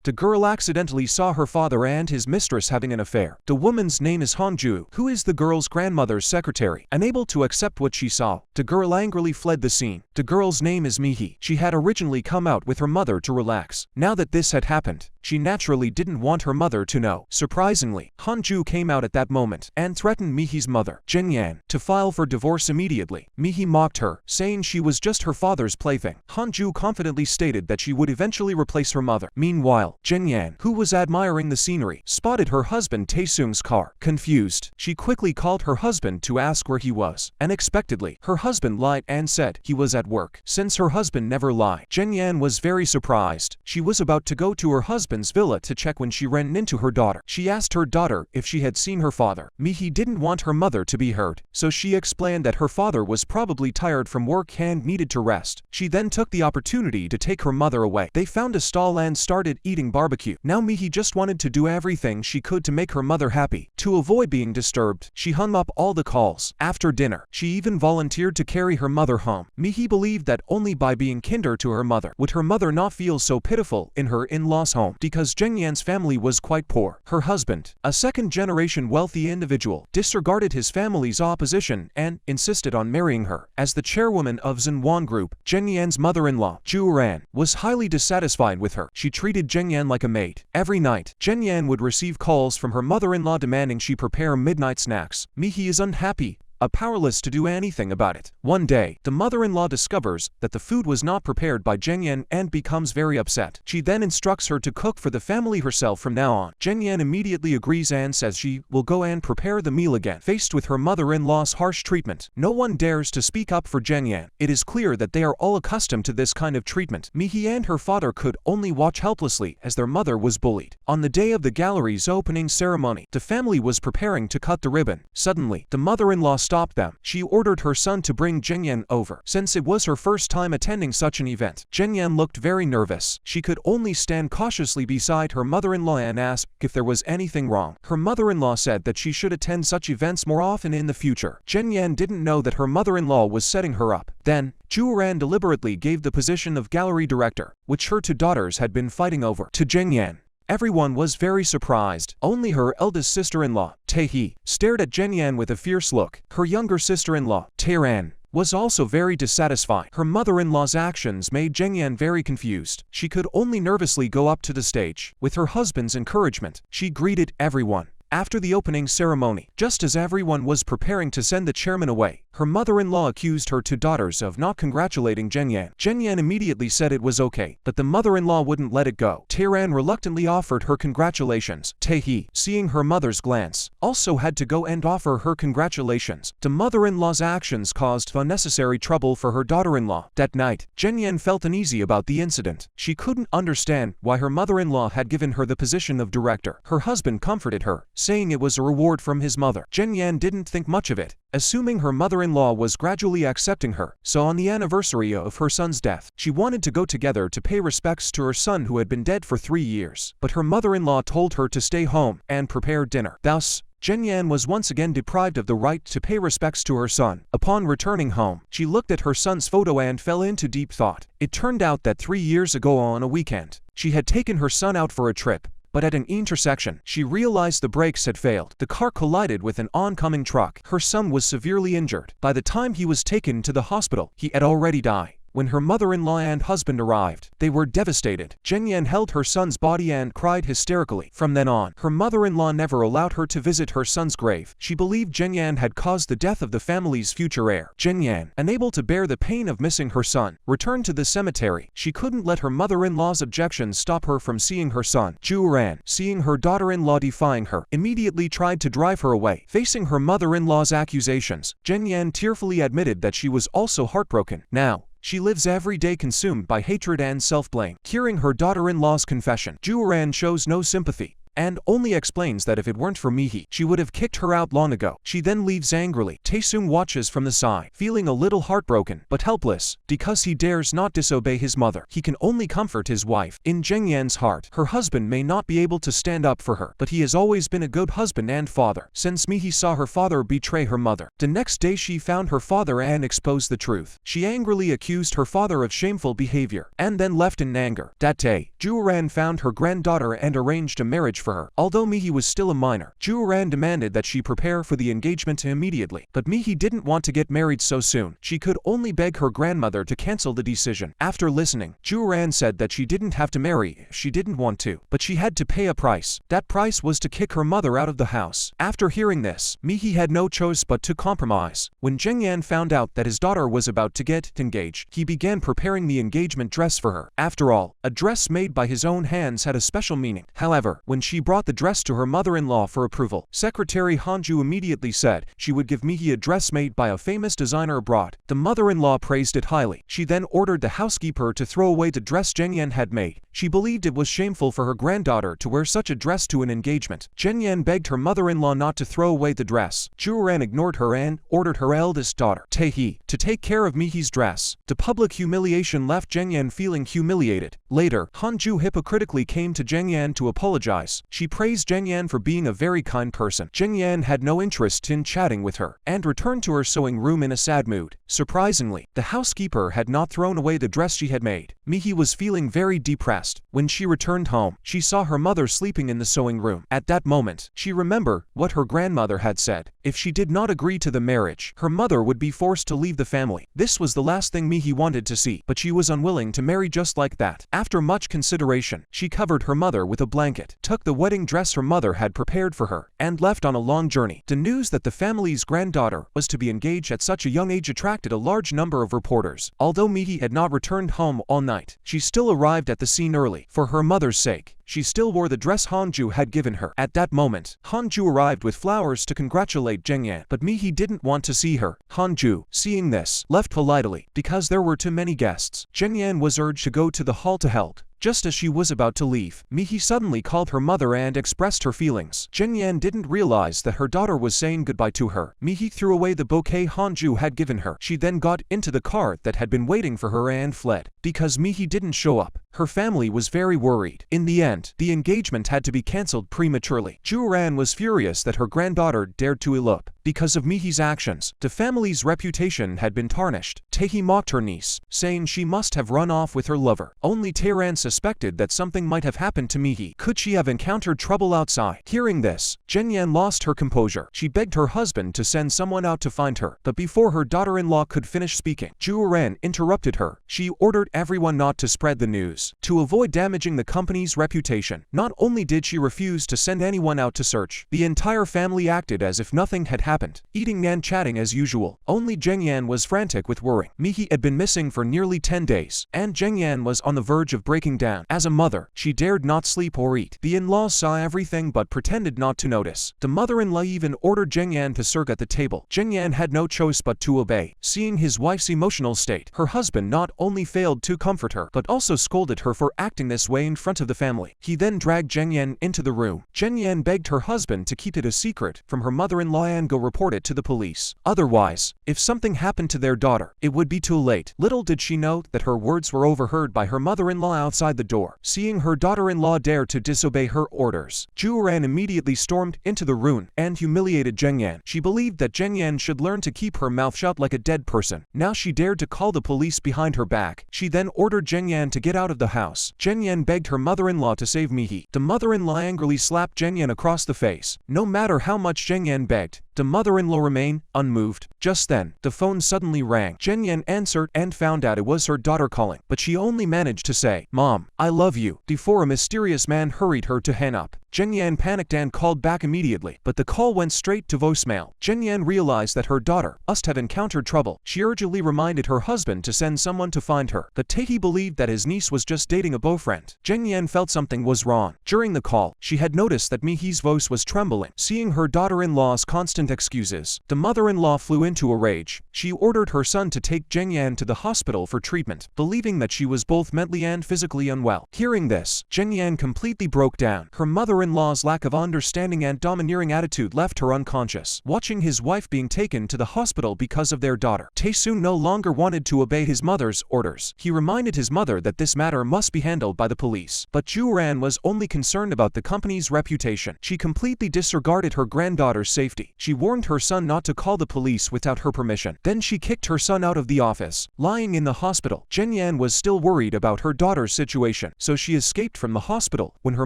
The girl accidentally saw her father and his mistress having an affair. The woman's name is Hanju, who is the girl's grandmother's secretary. Unable to accept what she saw, the girl angrily fled the scene. The girl's name is Mihi. She had originally come out with her mother to relax. Now that this had happened, she naturally didn't want her mother to know. Surprisingly, Hanju came out at that moment and threatened Mihi's mother, Zhengyan, to file for divorce immediately. Mihi mocked her, saying she was just her father's plaything. Hanju confidently stated that she would eventually replace her mother. Meanwhile, Zhengyan, who was admiring the scenery, spotted her husband Taesung's car. Confused, she quickly called her husband to ask where he was. Unexpectedly, her husband lied and said he was at work. Since her husband never lied, Zhengyan was very surprised. She was about to go to her husband's villa to check when she ran into her daughter. She asked her daughter if she had seen her father. Mihi didn't want her mother to be heard, so she explained that her father was probably tired from work and needed to rest. She then took the opportunity to take her mother away. They found a stall and started eating barbecue. Now Mihi just wanted to do everything she could to make her mother happy. To avoid being disturbed, she hung up all the calls. After dinner, she even volunteered to carry her mother home. Mihi believed that only by being kinder to her mother would her mother not feel so pitiful in her in-laws' home, because Zhengyan's family was quite poor. Her husband, a second-generation wealthy individual, disregarded his family's opposition and insisted on marrying her. As the chairwoman of Zhenwan Group, Zhengyan's mother-in-law, Zhu Ran, was highly dissatisfied with her. She treated Zhengyan like a maid. Every night, Zhengyan would receive calls from her mother-in-law demanding she prepare midnight snacks. Mihi is unhappy, powerless to do anything about it. One day, the mother-in-law discovers that the food was not prepared by Zhengyan and becomes very upset. She then instructs her to cook for the family herself from now on. Zhengyan immediately agrees and says she will go and prepare the meal again. Faced with her mother-in-law's harsh treatment, no one dares to speak up for Zhengyan. It is clear that they are all accustomed to this kind of treatment. Mihi and her father could only watch helplessly as their mother was bullied. On the day of the gallery's opening ceremony, the family was preparing to cut the ribbon. Suddenly, the mother-in-law stopped them. She ordered her son to bring Zhengyan over, since it was her first time attending such an event. Zhengyan looked very nervous. She could only stand cautiously beside her mother-in-law and ask if there was anything wrong. Her mother-in-law said that she should attend such events more often in the future. Zhengyan didn't know that her mother-in-law was setting her up. Then, Zhu Ran deliberately gave the position of gallery director, which her two daughters had been fighting over, to Zhengyan. Everyone was very surprised. Only her eldest sister-in-law, Taehi, stared at Zhengyan with a fierce look. Her younger sister-in-law, Taeran, was also very dissatisfied. Her mother-in-law's actions made Zhengyan very confused. She could only nervously go up to the stage. With her husband's encouragement, she greeted everyone. After the opening ceremony, just as everyone was preparing to send the chairman away, her mother-in-law accused her two daughters of not congratulating Zhengyan. Zhengyan immediately said it was okay, but the mother-in-law wouldn't let it go. Taeran reluctantly offered her congratulations. Taehi, seeing her mother's glance, also had to go and offer her congratulations. The mother-in-law's actions caused unnecessary trouble for her daughter-in-law. That night, Zhengyan felt uneasy about the incident. She couldn't understand why her mother-in-law had given her the position of director. Her husband comforted her, saying it was a reward from his mother. Zhengyan didn't think much of it, assuming her mother-in-law was gradually accepting her. So on the anniversary of her son's death, she wanted to go together to pay respects to her son who had been dead for 3 years. But her mother-in-law told her to stay home and prepare dinner. Thus, Zhengyan was once again deprived of the right to pay respects to her son. Upon returning home, she looked at her son's photo and fell into deep thought. It turned out that 3 years ago on a weekend, she had taken her son out for a trip. But at an intersection, she realized the brakes had failed. The car collided with an oncoming truck. Her son was severely injured. By the time he was taken to the hospital, he had already died. When her mother-in-law and husband arrived, they were devastated. Zhengyan held her son's body and cried hysterically. From then on, her mother-in-law never allowed her to visit her son's grave. She believed Zhengyan had caused the death of the family's future heir. Zhengyan, unable to bear the pain of missing her son, returned to the cemetery. She couldn't let her mother-in-law's objections stop her from seeing her son. Zhu Ran, seeing her daughter-in-law defying her, immediately tried to drive her away. Facing her mother-in-law's accusations, Zhengyan tearfully admitted that she was also heartbroken. Now, she lives every day consumed by hatred and self-blame. Hearing her daughter-in-law's confession, Zhu Ran shows no sympathy and only explains that if it weren't for Mihi, she would have kicked her out long ago. She then leaves angrily. Taesung watches from the side, feeling a little heartbroken, but helpless, because he dares not disobey his mother. He can only comfort his wife. In Jengyan's heart, her husband may not be able to stand up for her, but he has always been a good husband and father, since Mihi saw her father betray her mother. The next day she found her father and exposed the truth. She angrily accused her father of shameful behavior, and then left in anger. That day, Juran found her granddaughter and arranged a marriage for her. Although Mihi was still a minor, Juran demanded that she prepare for the engagement immediately. But Mihi didn't want to get married so soon. She could only beg her grandmother to cancel the decision. After listening, Juran said that she didn't have to marry if she didn't want to, but she had to pay a price. That price was to kick her mother out of the house. After hearing this, Mihi had no choice but to compromise. When Jengyan found out that his daughter was about to get engaged, he began preparing the engagement dress for her. After all, a dress made by his own hands had a special meaning. However, when she brought the dress to her mother-in-law for approval, Secretary Hanju immediately said she would give Mihi a dress made by a famous designer abroad. The mother-in-law praised it highly. She then ordered the housekeeper to throw away the dress Jengyan had made. She believed it was shameful for her granddaughter to wear such a dress to an engagement. Jengyan begged her mother-in-law not to throw away the dress. Juran ignored her and ordered her eldest daughter, Taehi, to take care of Mihi's dress. The public humiliation left Jengyan feeling humiliated. Later, Hanju hypocritically came to Jengyan to apologize. She praised Jengyan for being a very kind person. Jengyan had no interest in chatting with her, and returned to her sewing room in a sad mood. Surprisingly, the housekeeper had not thrown away the dress she had made. Mihi was feeling very depressed. When she returned home, she saw her mother sleeping in the sewing room. At that moment, she remembered what her grandmother had said. If she did not agree to the marriage, her mother would be forced to leave the family. This was the last thing Mihi wanted to see, but she was unwilling to marry just like that. After much consideration, she covered her mother with a blanket, took the wedding dress her mother had prepared for her, and left on a long journey. The news that the family's granddaughter was to be engaged at such a young age attracted a large number of reporters. Although Mihi had not returned home all night, she still arrived at the scene early. For her mother's sake, she still wore the dress Hanju had given her. At that moment, Hanju arrived with flowers to congratulate Jengyan, but Mihi didn't want to see her. Hanju, seeing this, left politely, because there were too many guests. Jengyan was urged to go to the hall to help. Just as she was about to leave, Mihi suddenly called her mother and expressed her feelings. Jengyan didn't realize that her daughter was saying goodbye to her. Mihi threw away the bouquet Hanju had given her. She then got into the car that had been waiting for her and fled. Because Mihi didn't show up, her family was very worried. In the end, the engagement had to be cancelled prematurely. Juran was furious that her granddaughter dared to elope. Because of Mihi's actions, the family's reputation had been tarnished. Taehi mocked her niece, saying she must have run off with her lover. Only Taeran suspected that something might have happened to Mihi. Could she have encountered trouble outside? Hearing this, Jengyan lost her composure. She begged her husband to send someone out to find her. But before her daughter-in-law could finish speaking, Juran interrupted her. She ordered everyone not to spread the news, to avoid damaging the company's reputation. Not only did she refuse to send anyone out to search, the entire family acted as if nothing had happened, eating and chatting as usual. Only Jengyan was frantic with worry. Mihi had been missing for nearly 10 days, and Jengyan was on the verge of breaking down. As a mother, she dared not sleep or eat. The in-laws saw everything but pretended not to notice. The mother-in-law even ordered Jengyan to serve at the table. Jengyan had no choice but to obey. Seeing his wife's emotional state, her husband not only failed to comfort her, but also scolded her for acting this way in front of the family. He then dragged Jengyan into the room. Jengyan begged her husband to keep it a secret from her mother-in-law and go report it to the police. Otherwise, if something happened to their daughter, it would be too late. Little did she know that her words were overheard by her mother-in-law outside the door. Seeing her daughter-in-law dare to disobey her orders, Juran immediately stormed into the room and humiliated Jengyan. She believed that Jengyan should learn to keep her mouth shut like a dead person. Now she dared to call the police behind her back. She then ordered Jengyan to get out of the house. Jengyan begged her mother-in-law to save Mihi. The mother-in-law angrily slapped Jengyan across the face. No matter how much Jengyan begged, the mother-in-law remained unmoved. Just then, the phone suddenly rang. Jengyan answered and found out it was her daughter calling, but she only managed to say, "Mom, I love you," before a mysterious man hurried her to hang up. Jengyan panicked and called back immediately, but the call went straight to voicemail. Jengyan realized that her daughter must have encountered trouble. She urgently reminded her husband to send someone to find her, but Taehi believed that his niece was just dating a boyfriend. Jengyan felt something something was wrong. During the call, she had noticed that Mi-hee's voice was trembling. Seeing her daughter-in-law's constant excuses, the mother-in-law flew into a rage. She ordered her son to take Zheng Yan to the hospital for treatment, believing that she was both mentally and physically unwell. Hearing this, Zheng Yan completely broke down. Her mother-in-law's lack of understanding and domineering attitude left her unconscious. Watching his wife being taken to the hospital because of their daughter, Tae-soon no longer wanted to obey his mother's orders. He reminded his mother that this matter must be handled by the police. But Ju-ran was only concerned about the company's reputation. She completely disregarded her granddaughter's safety. She warned her son not to call the police without her permission. Then she kicked her son out of the office. Lying in the hospital, Zheng Yan was still worried about her daughter's situation, so she escaped from the hospital when her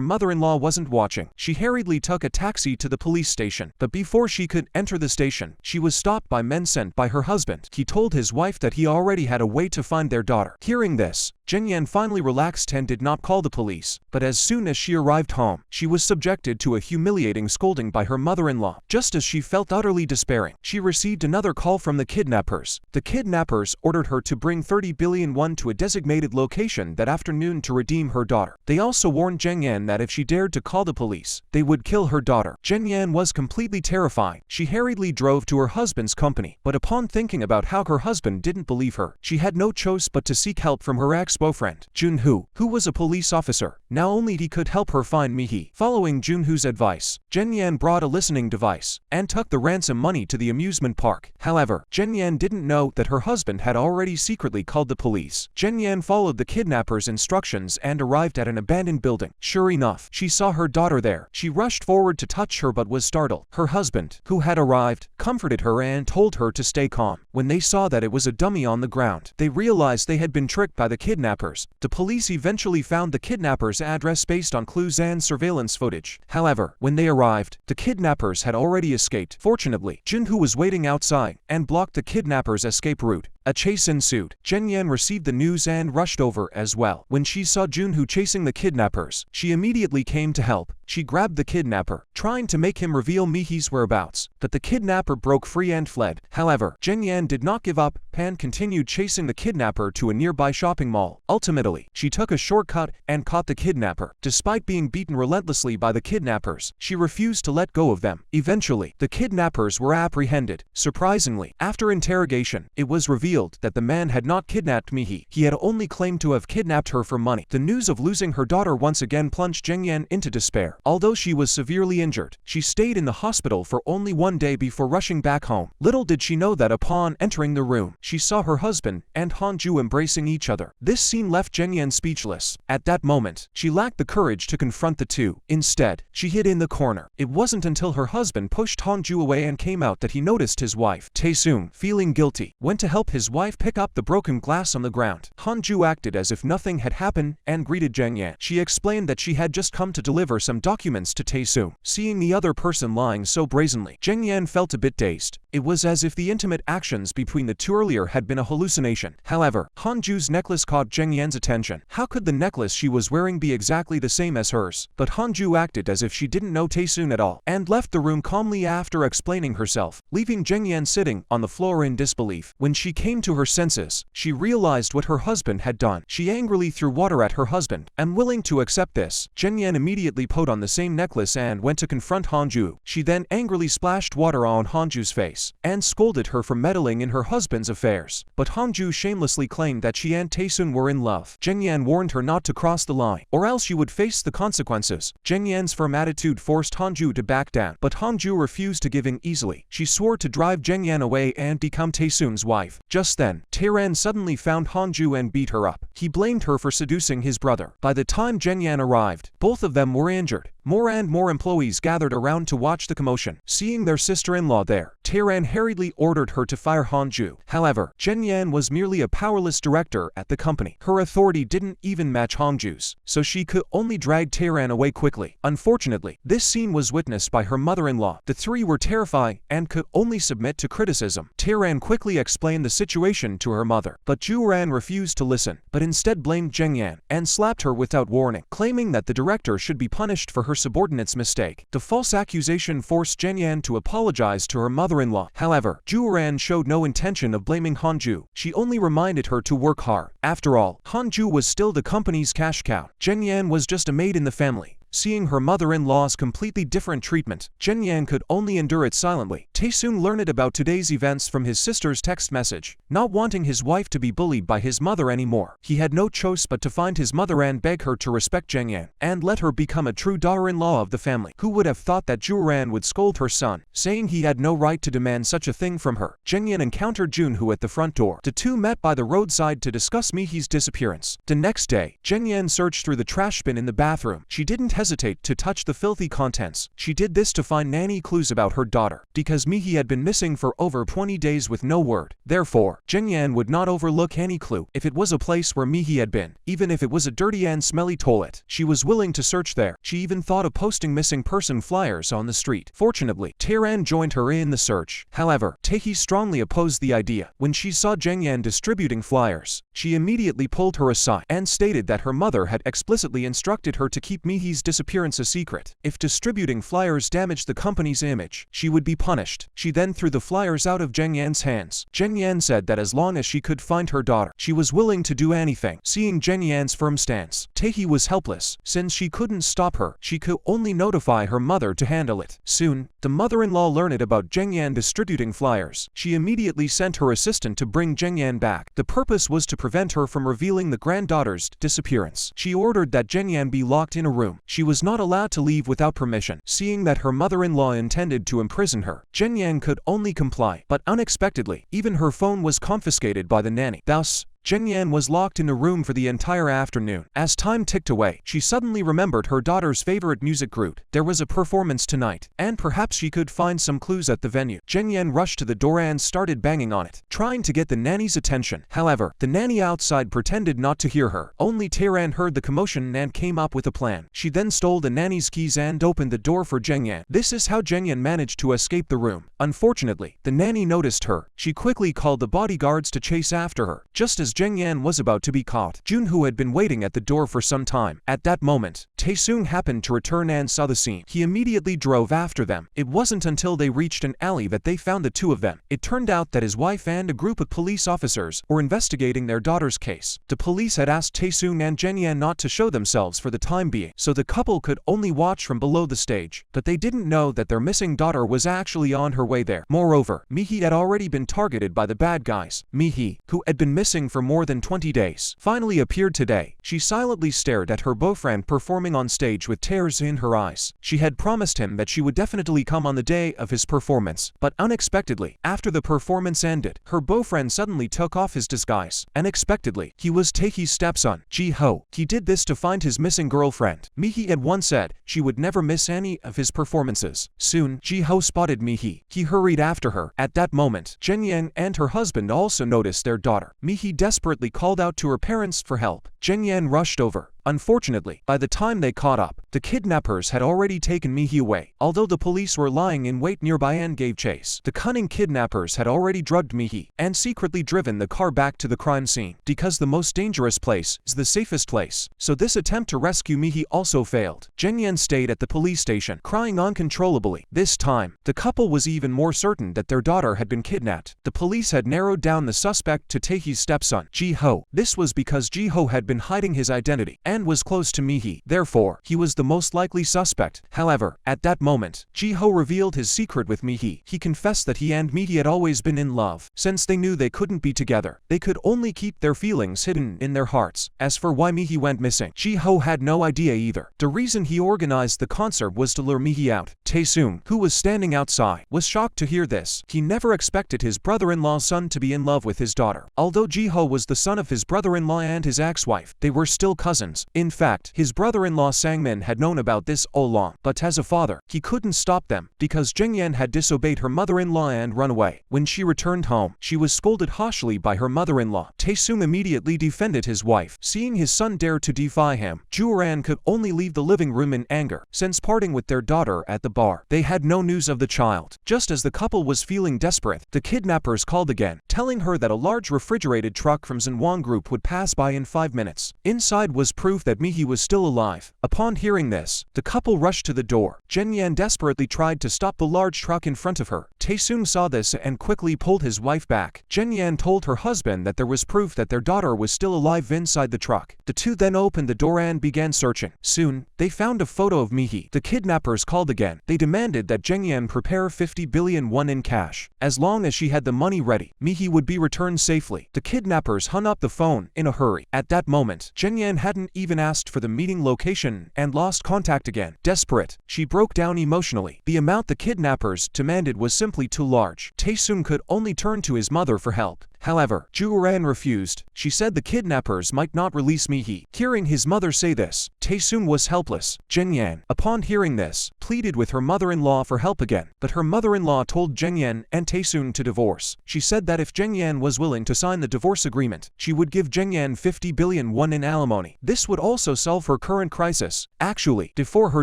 mother-in-law wasn't watching. She hurriedly took a taxi to the police station, but before she could enter the station, she was stopped by men sent by her husband. He told his wife that he already had a way to find their daughter. Hearing this, Zheng Yan finally relaxed and did not call the police, but as soon as she arrived home, she was subjected to a humiliating scolding by her mother-in-law. Just as she felt utterly despairing, she received another call from the kidnappers. The kidnappers ordered her to bring 30 billion won to a designated location that afternoon to redeem her daughter. They also warned Zheng Yan that if she dared to call the police, they would kill her daughter. Zheng Yan was completely terrified. She hurriedly drove to her husband's company, but upon thinking about how her husband didn't believe her, she had no choice but to seek help from her ex-boyfriend, Jun-hoo, who was a police officer. Now only he could help her find Mi-hee. Following Jun-hoo's advice, Zheng Yan brought a listening device and took the ransom money to the amusement park. However, Zheng Yan didn't know that her husband had already secretly called the police. Zheng Yan followed the kidnappers' instructions and arrived at an abandoned building. Sure enough, she saw her daughter there. She rushed forward to touch her but was startled. Her husband, who had arrived, comforted her and told her to stay calm. When they saw that it was a dummy on the ground, they realized they had been tricked by the kidnappers. The police eventually found the kidnappers' address based on clues and surveillance footage. However, when they arrived, the kidnappers had already escaped. Fortunately, Jun-hoo was waiting outside and blocked the kidnappers' escape route. A chase ensued. Zheng Yan received the news and rushed over as well. When she saw Jun-hoo chasing the kidnappers, she immediately came to help. She grabbed the kidnapper, trying to make him reveal Mi-hee's whereabouts, but the kidnapper broke free and fled. However, Zheng Yan did not give up and continued chasing the kidnapper to a nearby shopping mall. Ultimately, she took a shortcut and caught the kidnapper. Despite being beaten relentlessly by the kidnappers, she refused to let go of them. Eventually, the kidnappers were apprehended. Surprisingly, after interrogation, it was revealed that the man had not kidnapped Mi-hee. He had only claimed to have kidnapped her for money. The news of losing her daughter once again plunged Zheng Yan into despair. Although she was severely injured, she stayed in the hospital for only one day before rushing back home. Little did she know that upon entering the room, she saw her husband and Han-ju embracing each other. This scene left Zheng Yan speechless. At that moment, she lacked the courage to confront the two. Instead, she hid in the corner. It wasn't until her husband pushed Han-ju away and came out that he noticed his wife. Tae-soon, feeling guilty, went to help his wife pick up the broken glass on the ground. Han-ju acted as if nothing had happened and greeted Zheng Yan. She explained that she had just come to deliver some documents to Tae-soon. Seeing the other person lying so brazenly, Zheng Yan felt a bit dazed. It was as if the intimate actions between the two earlier had been a hallucination. However, Han-ju's necklace caught Zheng Yan's attention. How could the necklace she was wearing be exactly the same as hers? But Han-ju acted as if she didn't know Tae-soon at all, and left the room calmly after explaining herself, leaving Zheng Yan sitting on the floor in disbelief. When she came to her senses, she realized what her husband had done. She angrily threw water at her husband. Unwilling to accept this, Zheng Yan immediately put on the same necklace and went to confront Han-ju. She then angrily splashed water on Han-ju's face and scolded her for meddling in her husband's affairs. But Han-ju shamelessly claimed that she and Tae-soon were in love. Zheng Yan warned her not to cross the line, or else she would face the consequences. Zheng Yan's firm attitude forced Han-ju to back down, but Han-ju refused to give in easily. She swore to drive Zheng Yan away and become Tae-soon's wife. Just then, Tae-ran suddenly found Han-ju and beat her up. He blamed her for seducing his brother. By the time Zheng Yan arrived, both of them were injured. More and more employees gathered around to watch the commotion. Seeing their sister-in-law there, Tae-ran hurriedly ordered her to fire Han-ju. However, Zheng Yan was merely a powerless director at the company. Her authority didn't even match Han-ju's, so she could only drag Tae-ran away quickly. Unfortunately, this scene was witnessed by her mother-in-law. The three were terrified and could only submit to criticism. Tae-ran quickly explained the situation to her mother, but Ju-ran refused to listen, but instead blamed Zheng Yan and slapped her without warning, claiming that the director should be punished for her her subordinate's mistake. The false accusation forced Zhengyan to apologize to her mother-in-law. However, Zhu showed no intention of blaming Hanju. She only reminded her to work hard. After all, Hanju was still the company's cash cow. Zhengyan was just a maid in the family. Seeing her mother-in-law's completely different treatment, Zhengyan could only endure it silently. Taesung learned about today's events from his sister's text message. Not wanting his wife to be bullied by his mother anymore, he had no choice but to find his mother and beg her to respect Zhengyan and let her become a true daughter-in-law of the family. Who would have thought that Zhu would scold her son, saying he had no right to demand such a thing from her? Zhengyan encountered Junho at the front door. The two met by the roadside to discuss Mihi's disappearance. The next day, Zhengyan searched through the trash bin in the bathroom. She didn't hesitate to touch the filthy contents. She did this to find nanny clues about her daughter, because Mihi had been missing for over 20 days with no word. Therefore, Zhengyan would not overlook any clue if it was a place where Mihi had been, even if it was a dirty and smelly toilet. She was willing to search there. She even thought of posting missing person flyers on the street. Fortunately, Taeran joined her in the search. However, Taehi strongly opposed the idea. When she saw Zhengyan distributing flyers, she immediately pulled her aside and stated that her mother had explicitly instructed her to keep Mihi's disappearance a secret. If distributing flyers damaged the company's image, she would be punished. She then threw the flyers out of Zhengyan's hands. Zhengyan said that as long as she could find her daughter, she was willing to do anything. Seeing Zhengyan's firm stance, Taehi was helpless. Since she couldn't stop her, she could only notify her mother to handle it. Soon, the mother-in-law learned about Zhengyan distributing flyers. She immediately sent her assistant to bring Zhengyan back. The purpose was to prevent her from revealing the granddaughter's disappearance. She ordered that Zhengyan be locked in a room. She was not allowed to leave without permission. Seeing that her mother-in-law intended to imprison her, Zhengyan could only comply. But unexpectedly, even her phone was confiscated by the nanny. Thus, Zhengyan was locked in a room for the entire afternoon. As time ticked away, she suddenly remembered her daughter's favorite music group. There was a performance tonight, and perhaps she could find some clues at the venue. Zhengyan rushed to the door and started banging on it, trying to get the nanny's attention. However, the nanny outside pretended not to hear her. Only Taeran heard the commotion and came up with a plan. She then stole the nanny's keys and opened the door for Zhengyan. This is how Zhengyan managed to escape the room. Unfortunately, the nanny noticed her. She quickly called the bodyguards to chase after her. Just as Zhengyan was about to be caught, Junho had been waiting at the door for some time. At that moment, Taesung happened to return and saw the scene. He immediately drove after them. It wasn't until they reached an alley that they found the two of them. It turned out that his wife and a group of police officers were investigating their daughter's case. The police had asked Taesung and Zhengyan not to show themselves for the time being, so the couple could only watch from below the stage. But they didn't know that their missing daughter was actually on her way there. Moreover, Mihi had already been targeted by the bad guys. Mihi, who had been missing for more than 20 days, finally appeared today. She silently stared at her boyfriend performing on stage with tears in her eyes. She had promised him that she would definitely come on the day of his performance, but unexpectedly, after the performance ended, her boyfriend suddenly took off his disguise. Unexpectedly, he was Taehi's stepson, Ji-ho. He did this to find his missing girlfriend. Mihi had once said she would never miss any of his performances. Soon, Ji-ho spotted Mihi. He hurried after her. At that moment, Zhengyan and her husband also noticed their daughter. Mihi desperately called out to her parents for help. Zhengyan rushed over. Unfortunately, by the time they caught up, the kidnappers had already taken Mihi away. Although the police were lying in wait nearby and gave chase, the cunning kidnappers had already drugged Mihi and secretly driven the car back to the crime scene. Because the most dangerous place is the safest place, so this attempt to rescue Mihi also failed. Zhengyan stayed at the police station, crying uncontrollably. This time, the couple was even more certain that their daughter had been kidnapped. The police had narrowed down the suspect to Taehi's stepson, Ji-ho. This was because Ji-ho had been hiding his identity and was close to Mihi. Therefore, he was the most likely suspect. However, at that moment, Ji-ho revealed his secret with Mihi. He confessed that he and Mihi had always been in love. Since they knew they couldn't be together, they could only keep their feelings hidden in their hearts. As for why Mihi went missing, Ji-ho had no idea either. The reason he organized the concert was to lure Mihi out. Taesung, who was standing outside, was shocked to hear this. He never expected his brother-in-law's son to be in love with his daughter. Although Ji-ho was the son of his brother-in-law and his ex-wife, they were still cousins. In fact, his brother-in-law Sangmin had known about this all along, but as a father, he couldn't stop them, because Zhengyan had disobeyed her mother-in-law and run away. When she returned home, she was scolded harshly by her mother-in-law. Taesung immediately defended his wife. Seeing his son dare to defy him, Juran could only leave the living room in anger. Since parting with their daughter at the bar, they had no news of the child. Just as the couple was feeling desperate, the kidnappers called again, telling her that a large refrigerated truck from Xinhuang Group would pass by in 5 minutes. Inside was proof that Mihi was still alive. life. Upon hearing this, the couple rushed to the door. Zhenyan desperately tried to stop the large truck in front of her. Taesoon saw this and quickly pulled his wife back. Zhenyan told her husband that there was proof that their daughter was still alive inside the truck. The two then opened the door and began searching. Soon, they found a photo of Mihi. The kidnappers called again. They demanded that Zhenyan prepare 50 billion won in cash. As long as she had the money ready, Mihi would be returned safely. The kidnappers hung up the phone in a hurry. At that moment, Zhenyan hadn't even asked for the meeting location and lost contact again. Desperate, she broke down emotionally. The amount the kidnappers demanded was simply too large. Taesoon could only turn to his mother for help. However, Ju-ran refused. She said the kidnappers might not release Mihi. Hearing his mother say this, Taesoon was helpless. Zhenyan, upon hearing this, pleaded with her mother-in-law for help again. But her mother-in-law told Zhenyan and Taesoon to divorce. She said that if Zhenyan was willing to sign the divorce agreement, she would give Zhenyan 50 billion won in alimony. This would also solve her current crisis. Actually, before her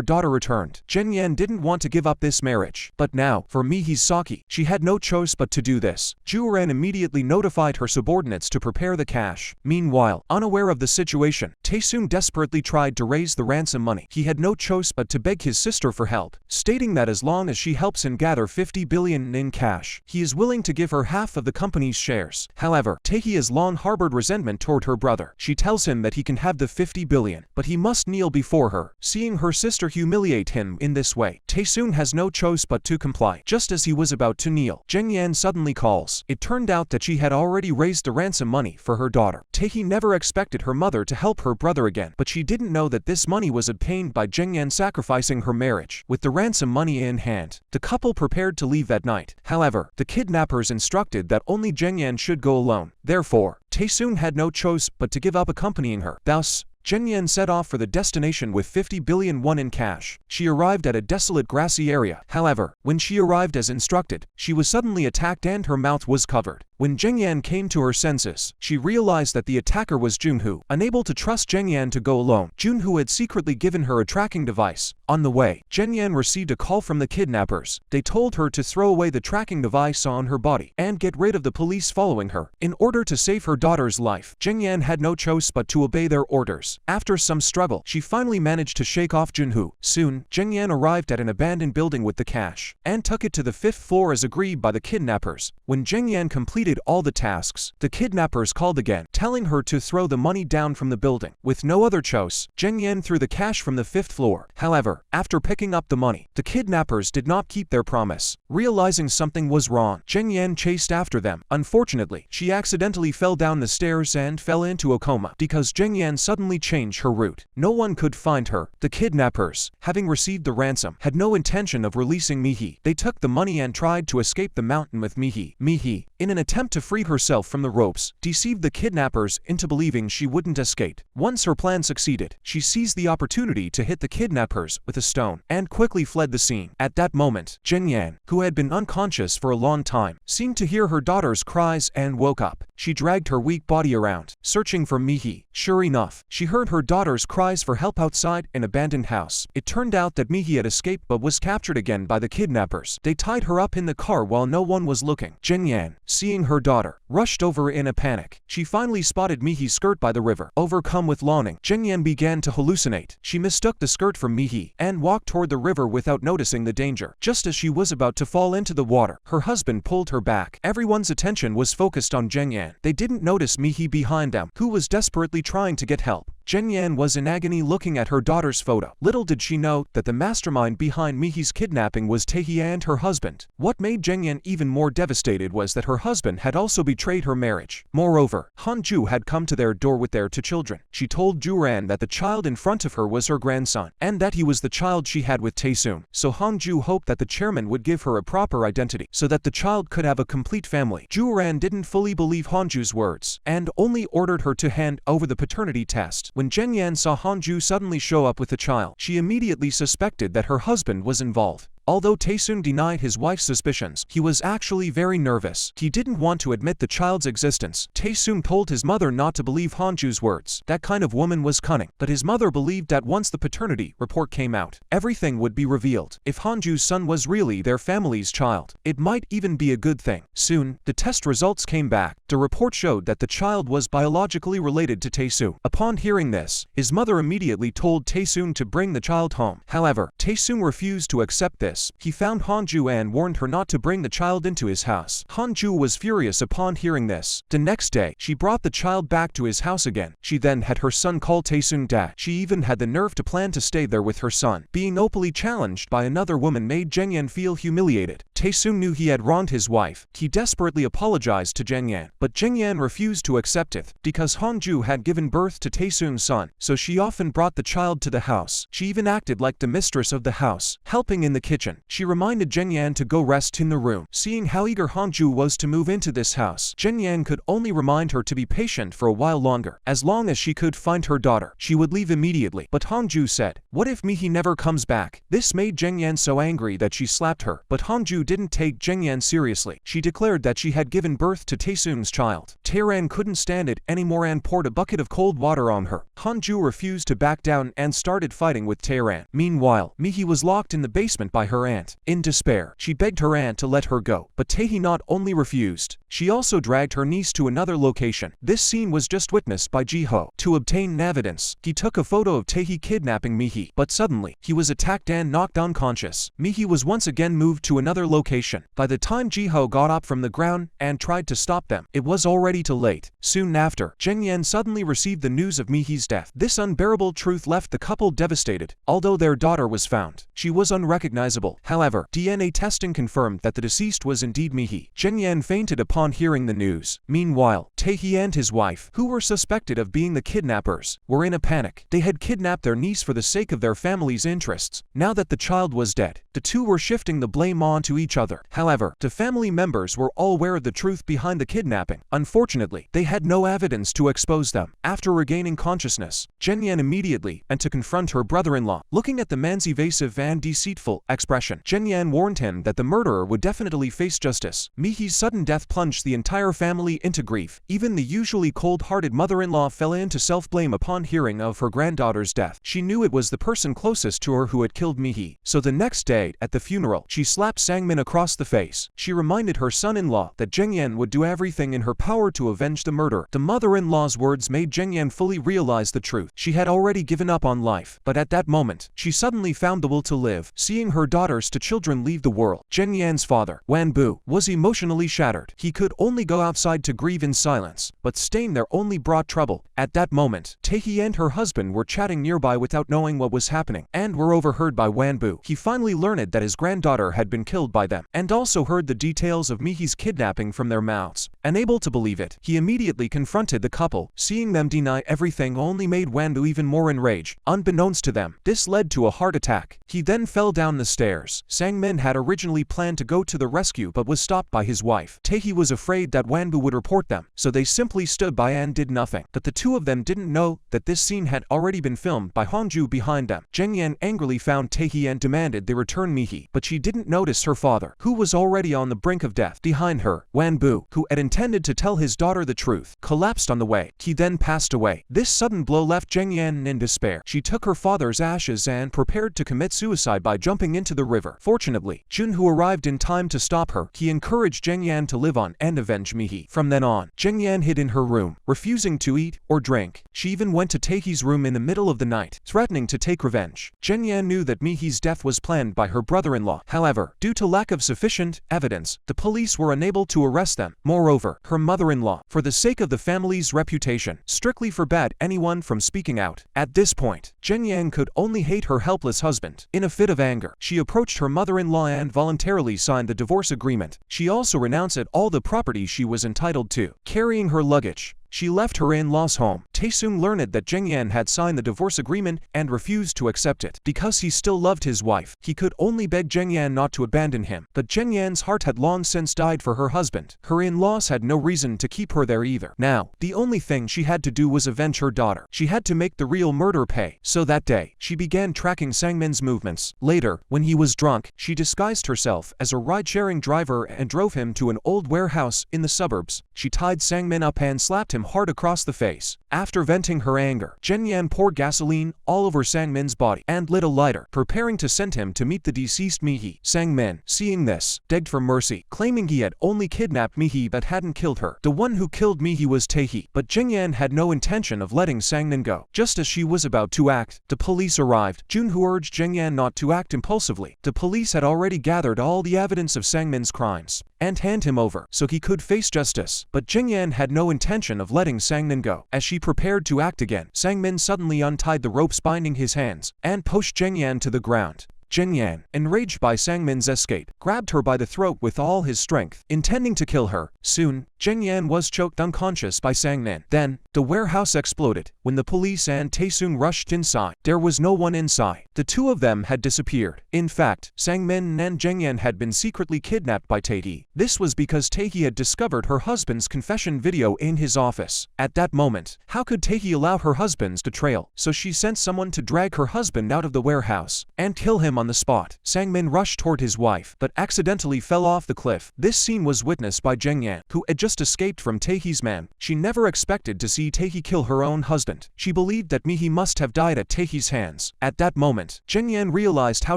daughter returned, Zhenyan didn't want to give up this marriage. But now, for Mihi's sake, she had no choice but to do this. Ju-ran immediately notified her subordinates to prepare the cash. Meanwhile, unaware of the situation, Taesoon desperately tried to raise the ransom money. He had no choice but to beg his sister for help, stating that as long as she helps him gather 50 billion in cash, he is willing to give her half of the company's shares. However, Taehi has long harbored resentment toward her brother. She tells him that he can have the 50 billion, but he must kneel before her. Seeing her sister humiliate him in this way, Taesoon has no choice but to comply. Just as he was about to kneel, Zhenyan suddenly calls. It turned out that she had already raised the ransom money for her daughter. Taehi never expected her mother to help her brother again, but she didn't know that this money was obtained by Zhenyan sacrificing her marriage. With the ransom money in hand, the couple prepared to leave that night. However, the kidnappers instructed that only Zhenyan should go alone. Therefore, Taesoon had no choice but to give up accompanying her. Thus, Zhenyan set off for the destination with 50 billion won in cash. She arrived at a desolate grassy area. However, when she arrived as instructed, she was suddenly attacked and her mouth was covered. When Zhenyan came to her senses, she realized that the attacker was Junho. Unable to trust Zhenyan to go alone, Junho had secretly given her a tracking device. On the way, Zhenyan received a call from the kidnappers. They told her to throw away the tracking device on her body and get rid of the police following her. In order to save her daughter's life, Zhenyan had no choice but to obey their orders. After some struggle, she finally managed to shake off Junho. Soon, Zhenyan arrived at an abandoned building with the cash and took it to the 5th floor as agreed by the kidnappers. When Zhenyan completed all the tasks, the kidnappers called again, telling her to throw the money down from the building. With no other choice, Zhenyan threw the cash from the 5th floor. However, after picking up the money, the kidnappers did not keep their promise. Realizing something was wrong, Zhenyan chased after them. Unfortunately, she accidentally fell down the stairs and fell into a coma because Zhenyan suddenly changed her route. No one could find her. The kidnappers, having received the ransom, had no intention of releasing Mihi. They took the money and tried to escape the mountain with Mihi. Mihi, in an attempt to free herself from the ropes, deceived the kidnappers into believing she wouldn't escape. Once her plan succeeded, she seized the opportunity to hit the kidnappers with a stone and quickly fled the scene. At that moment, Zhenyan, who had been unconscious for a long time, seemed to hear her daughter's cries and woke up. She dragged her weak body around, searching for Mihi. Sure enough, she heard her daughter's cries for help outside an abandoned house. It turned out that Mihi had escaped but was captured again by the kidnappers. They tied her up in the car while no one was looking. Zhenyan, seeing her daughter, rushed over in a panic. She finally spotted Mihi's skirt by the river. Overcome with longing, Zhenyan began to hallucinate. She mistook the skirt for Mihi and walked toward the river without noticing the danger. Just as she was about to fall into the water, her husband pulled her back. Everyone's attention was focused on Zhenyan. They didn't notice Mihi behind them, who was desperately trying to get help. Zhenyan was in agony looking at her daughter's photo. Little did she know that the mastermind behind Mihi's kidnapping was Taehi and her husband. What made Zhenyan even more devastated was that her husband had also betrayed her marriage. Moreover, Hanju had come to their door with their two children. She told Ju-ran that the child in front of her was her grandson, and that he was the child she had with Taesoon. So Hanju hoped that the chairman would give her a proper identity, so that the child could have a complete family. Ju-ran didn't fully believe Hanju's words, and only ordered her to hand over the paternity test. When Zhenyan saw Hanju suddenly show up with the child, she immediately suspected that her husband was involved. Although Taesoon denied his wife's suspicions, he was actually very nervous. He didn't want to admit the child's existence. Taesoon told his mother not to believe Hanju's words. That kind of woman was cunning. But his mother believed that once the paternity report came out, everything would be revealed. If Hanju's son was really their family's child, it might even be a good thing. Soon, the test results came back. The report showed that the child was biologically related to Taesoon. Upon hearing this, his mother immediately told Taesoon to bring the child home. However, Taesoon refused to accept this. He found Hanju and warned her not to bring the child into his house. Hanju was furious upon hearing this. The next day, she brought the child back to his house again. She then had her son call Taesoon dad. She even had the nerve to plan to stay there with her son. Being openly challenged by another woman made Jengyan feel humiliated. Taesoon knew he had wronged his wife. He desperately apologized to Jengyan, but Jengyan refused to accept it. Because Hanju had given birth to Taesoon's son, so she often brought the child to the house. She even acted like the mistress of the house, helping in the kitchen. She reminded Jengyan to go rest in the room. Seeing how eager Hanju was to move into this house, Jengyan could only remind her to be patient for a while longer. As long as she could find her daughter, she would leave immediately. But Hanju said, "What if Mihi never comes back?" This made Jengyan so angry that she slapped her. But Hanju didn't take Jengyan seriously. She declared that she had given birth to Taesoon's child. Taeran couldn't stand it anymore and poured a bucket of cold water on her. Hanju refused to back down and started fighting with Taeran. Meanwhile, Mihi was locked in the basement by her aunt. In despair, she begged her aunt to let her go. But Taehi not only refused, she also dragged her niece to another location. This scene was just witnessed by Jiho. To obtain evidence, he took a photo of Taehi kidnapping Mihi. But suddenly, he was attacked and knocked unconscious. Mihi was once again moved to another location. By the time Jiho got up from the ground and tried to stop them, it was already too late. Soon after, Jengyan suddenly received the news of Mihi's death. This unbearable truth left the couple devastated. Although their daughter was found, she was unrecognizable. However, DNA testing confirmed that the deceased was indeed Mihi. Jengyan fainted upon hearing the news. Meanwhile, Taehi and his wife, who were suspected of being the kidnappers, were in a panic. They had kidnapped their niece for the sake of their family's interests. Now that the child was dead, the two were shifting the blame onto each other. However, the family members were all aware of the truth behind the kidnapping. Unfortunately, they had no evidence to expose them. After regaining consciousness, Jengyan immediately went to confront her brother-in-law. Looking at the man's evasive and deceitful expression, Jengyan warned him that the murderer would definitely face justice. Mihi's sudden death plunged the entire family into grief. Even the usually cold-hearted mother-in-law fell into self-blame upon hearing of her granddaughter's death. She knew it was the person closest to her who had killed Mihi. So the next day, at the funeral, she slapped Sangmin across the face. She reminded her son-in-law that Jengyan would do everything in her power to avenge the murder. The mother-in-law's words made Jengyan fully realize the truth. She had already given up on life, but at that moment, she suddenly found the will to live. Seeing her daughters to children leave the world, Jengyan's father, Wanbu, was emotionally shattered. He could only go outside to grieve in silence, but staying there only brought trouble. At that moment, Taehi and her husband were chatting nearby without knowing what was happening, and were overheard by Wanbu. He finally learned that his granddaughter had been killed by them, and also heard the details of Mihi's kidnapping from their mouths. Unable to believe it, he immediately confronted the couple. Seeing them deny everything only made Wanbu even more enraged. Unbeknownst to them, this led to a heart attack. He then fell down the stairs. Sangmin had originally planned to go to the rescue but was stopped by his wife. Taehi was afraid that Wanbu would report them, so they simply stood by and did nothing. But the two of them didn't know that this scene had already been filmed by Hanju behind them. Jengyan angrily found Taehi and demanded they return Mihi, but she didn't notice her father, who was already on the brink of death. Behind her, Wanbu, who had intended to tell his daughter the truth, collapsed on the way. He then passed away. This sudden blow left Jengyan in despair. She took her father's ashes and prepared to commit suicide by jumping into the river. Fortunately, Jun, who arrived in time to stop her, he encouraged Jengyan to live on and avenge Mihi. From then on, Jengyan hid in her room, refusing to eat or drink. She even went to Taehi's room in the middle of the night, threatening to take revenge. Jengyan knew that Mihi's death was planned by her brother-in-law. However, due to lack of sufficient evidence, the police were unable to arrest them. Moreover, her mother-in-law, for the sake of the family's reputation, strictly forbade anyone from speaking out. At this point, Jengyan could only hate her helpless husband. In a fit of anger, she approached her mother-in-law and voluntarily signed the divorce agreement. She also renounced all the property she was entitled to. Carrying her luggage, she left her in-laws' home. Taesung learned that Zheng Yan had signed the divorce agreement and refused to accept it. Because he still loved his wife, he could only beg Zheng Yan not to abandon him. But Zheng Yan's heart had long since died for her husband. Her in-laws had no reason to keep her there either. Now, the only thing she had to do was avenge her daughter. She had to make the real murder pay. So that day, she began tracking Sangmin's movements. Later, when he was drunk, she disguised herself as a ride-sharing driver and drove him to an old warehouse in the suburbs. She tied Sangmin up and slapped him hard across the face. After venting her anger, Zheng Yan poured gasoline all over Sangmin's body and lit a lighter, preparing to send him to meet the deceased Mihi. Sangmin, seeing this, begged for mercy, claiming he had only kidnapped Mihi but hadn't killed her. The one who killed Mihi was Taehi, but Zheng Yan had no intention of letting Sangmin go. Just as she was about to act, the police arrived. Junho urged Zheng Yan not to act impulsively. The police had already gathered all the evidence of Sangmin's crimes and hand him over so he could face justice. But Zheng Yan had no intention of letting Sangmin go. As she prepared to act again, Sangmin suddenly untied the ropes binding his hands and pushed Zheng Yan to the ground. Zheng Yan, enraged by Sangmin's escape, grabbed her by the throat with all his strength, intending to kill her. Soon, Zheng Yan was choked unconscious by Sangmin. Then, the warehouse exploded. When the police and Taesung rushed inside, there was no one inside. The two of them had disappeared. In fact, Sangmin and Zheng Yan had been secretly kidnapped by Taehi. This was because Taehi had discovered her husband's confession video in his office. At that moment, how could Taehi allow her husband's betrayal? So she sent someone to drag her husband out of the warehouse and kill him on the spot. Sangmin rushed toward his wife, but accidentally fell off the cliff. This scene was witnessed by Zheng Yan, who had just escaped from Taehi's man. She never expected to see Taehi kill her own husband. She believed that Mihi must have died at Taehi's hands. At that moment, Zheng Yan realized how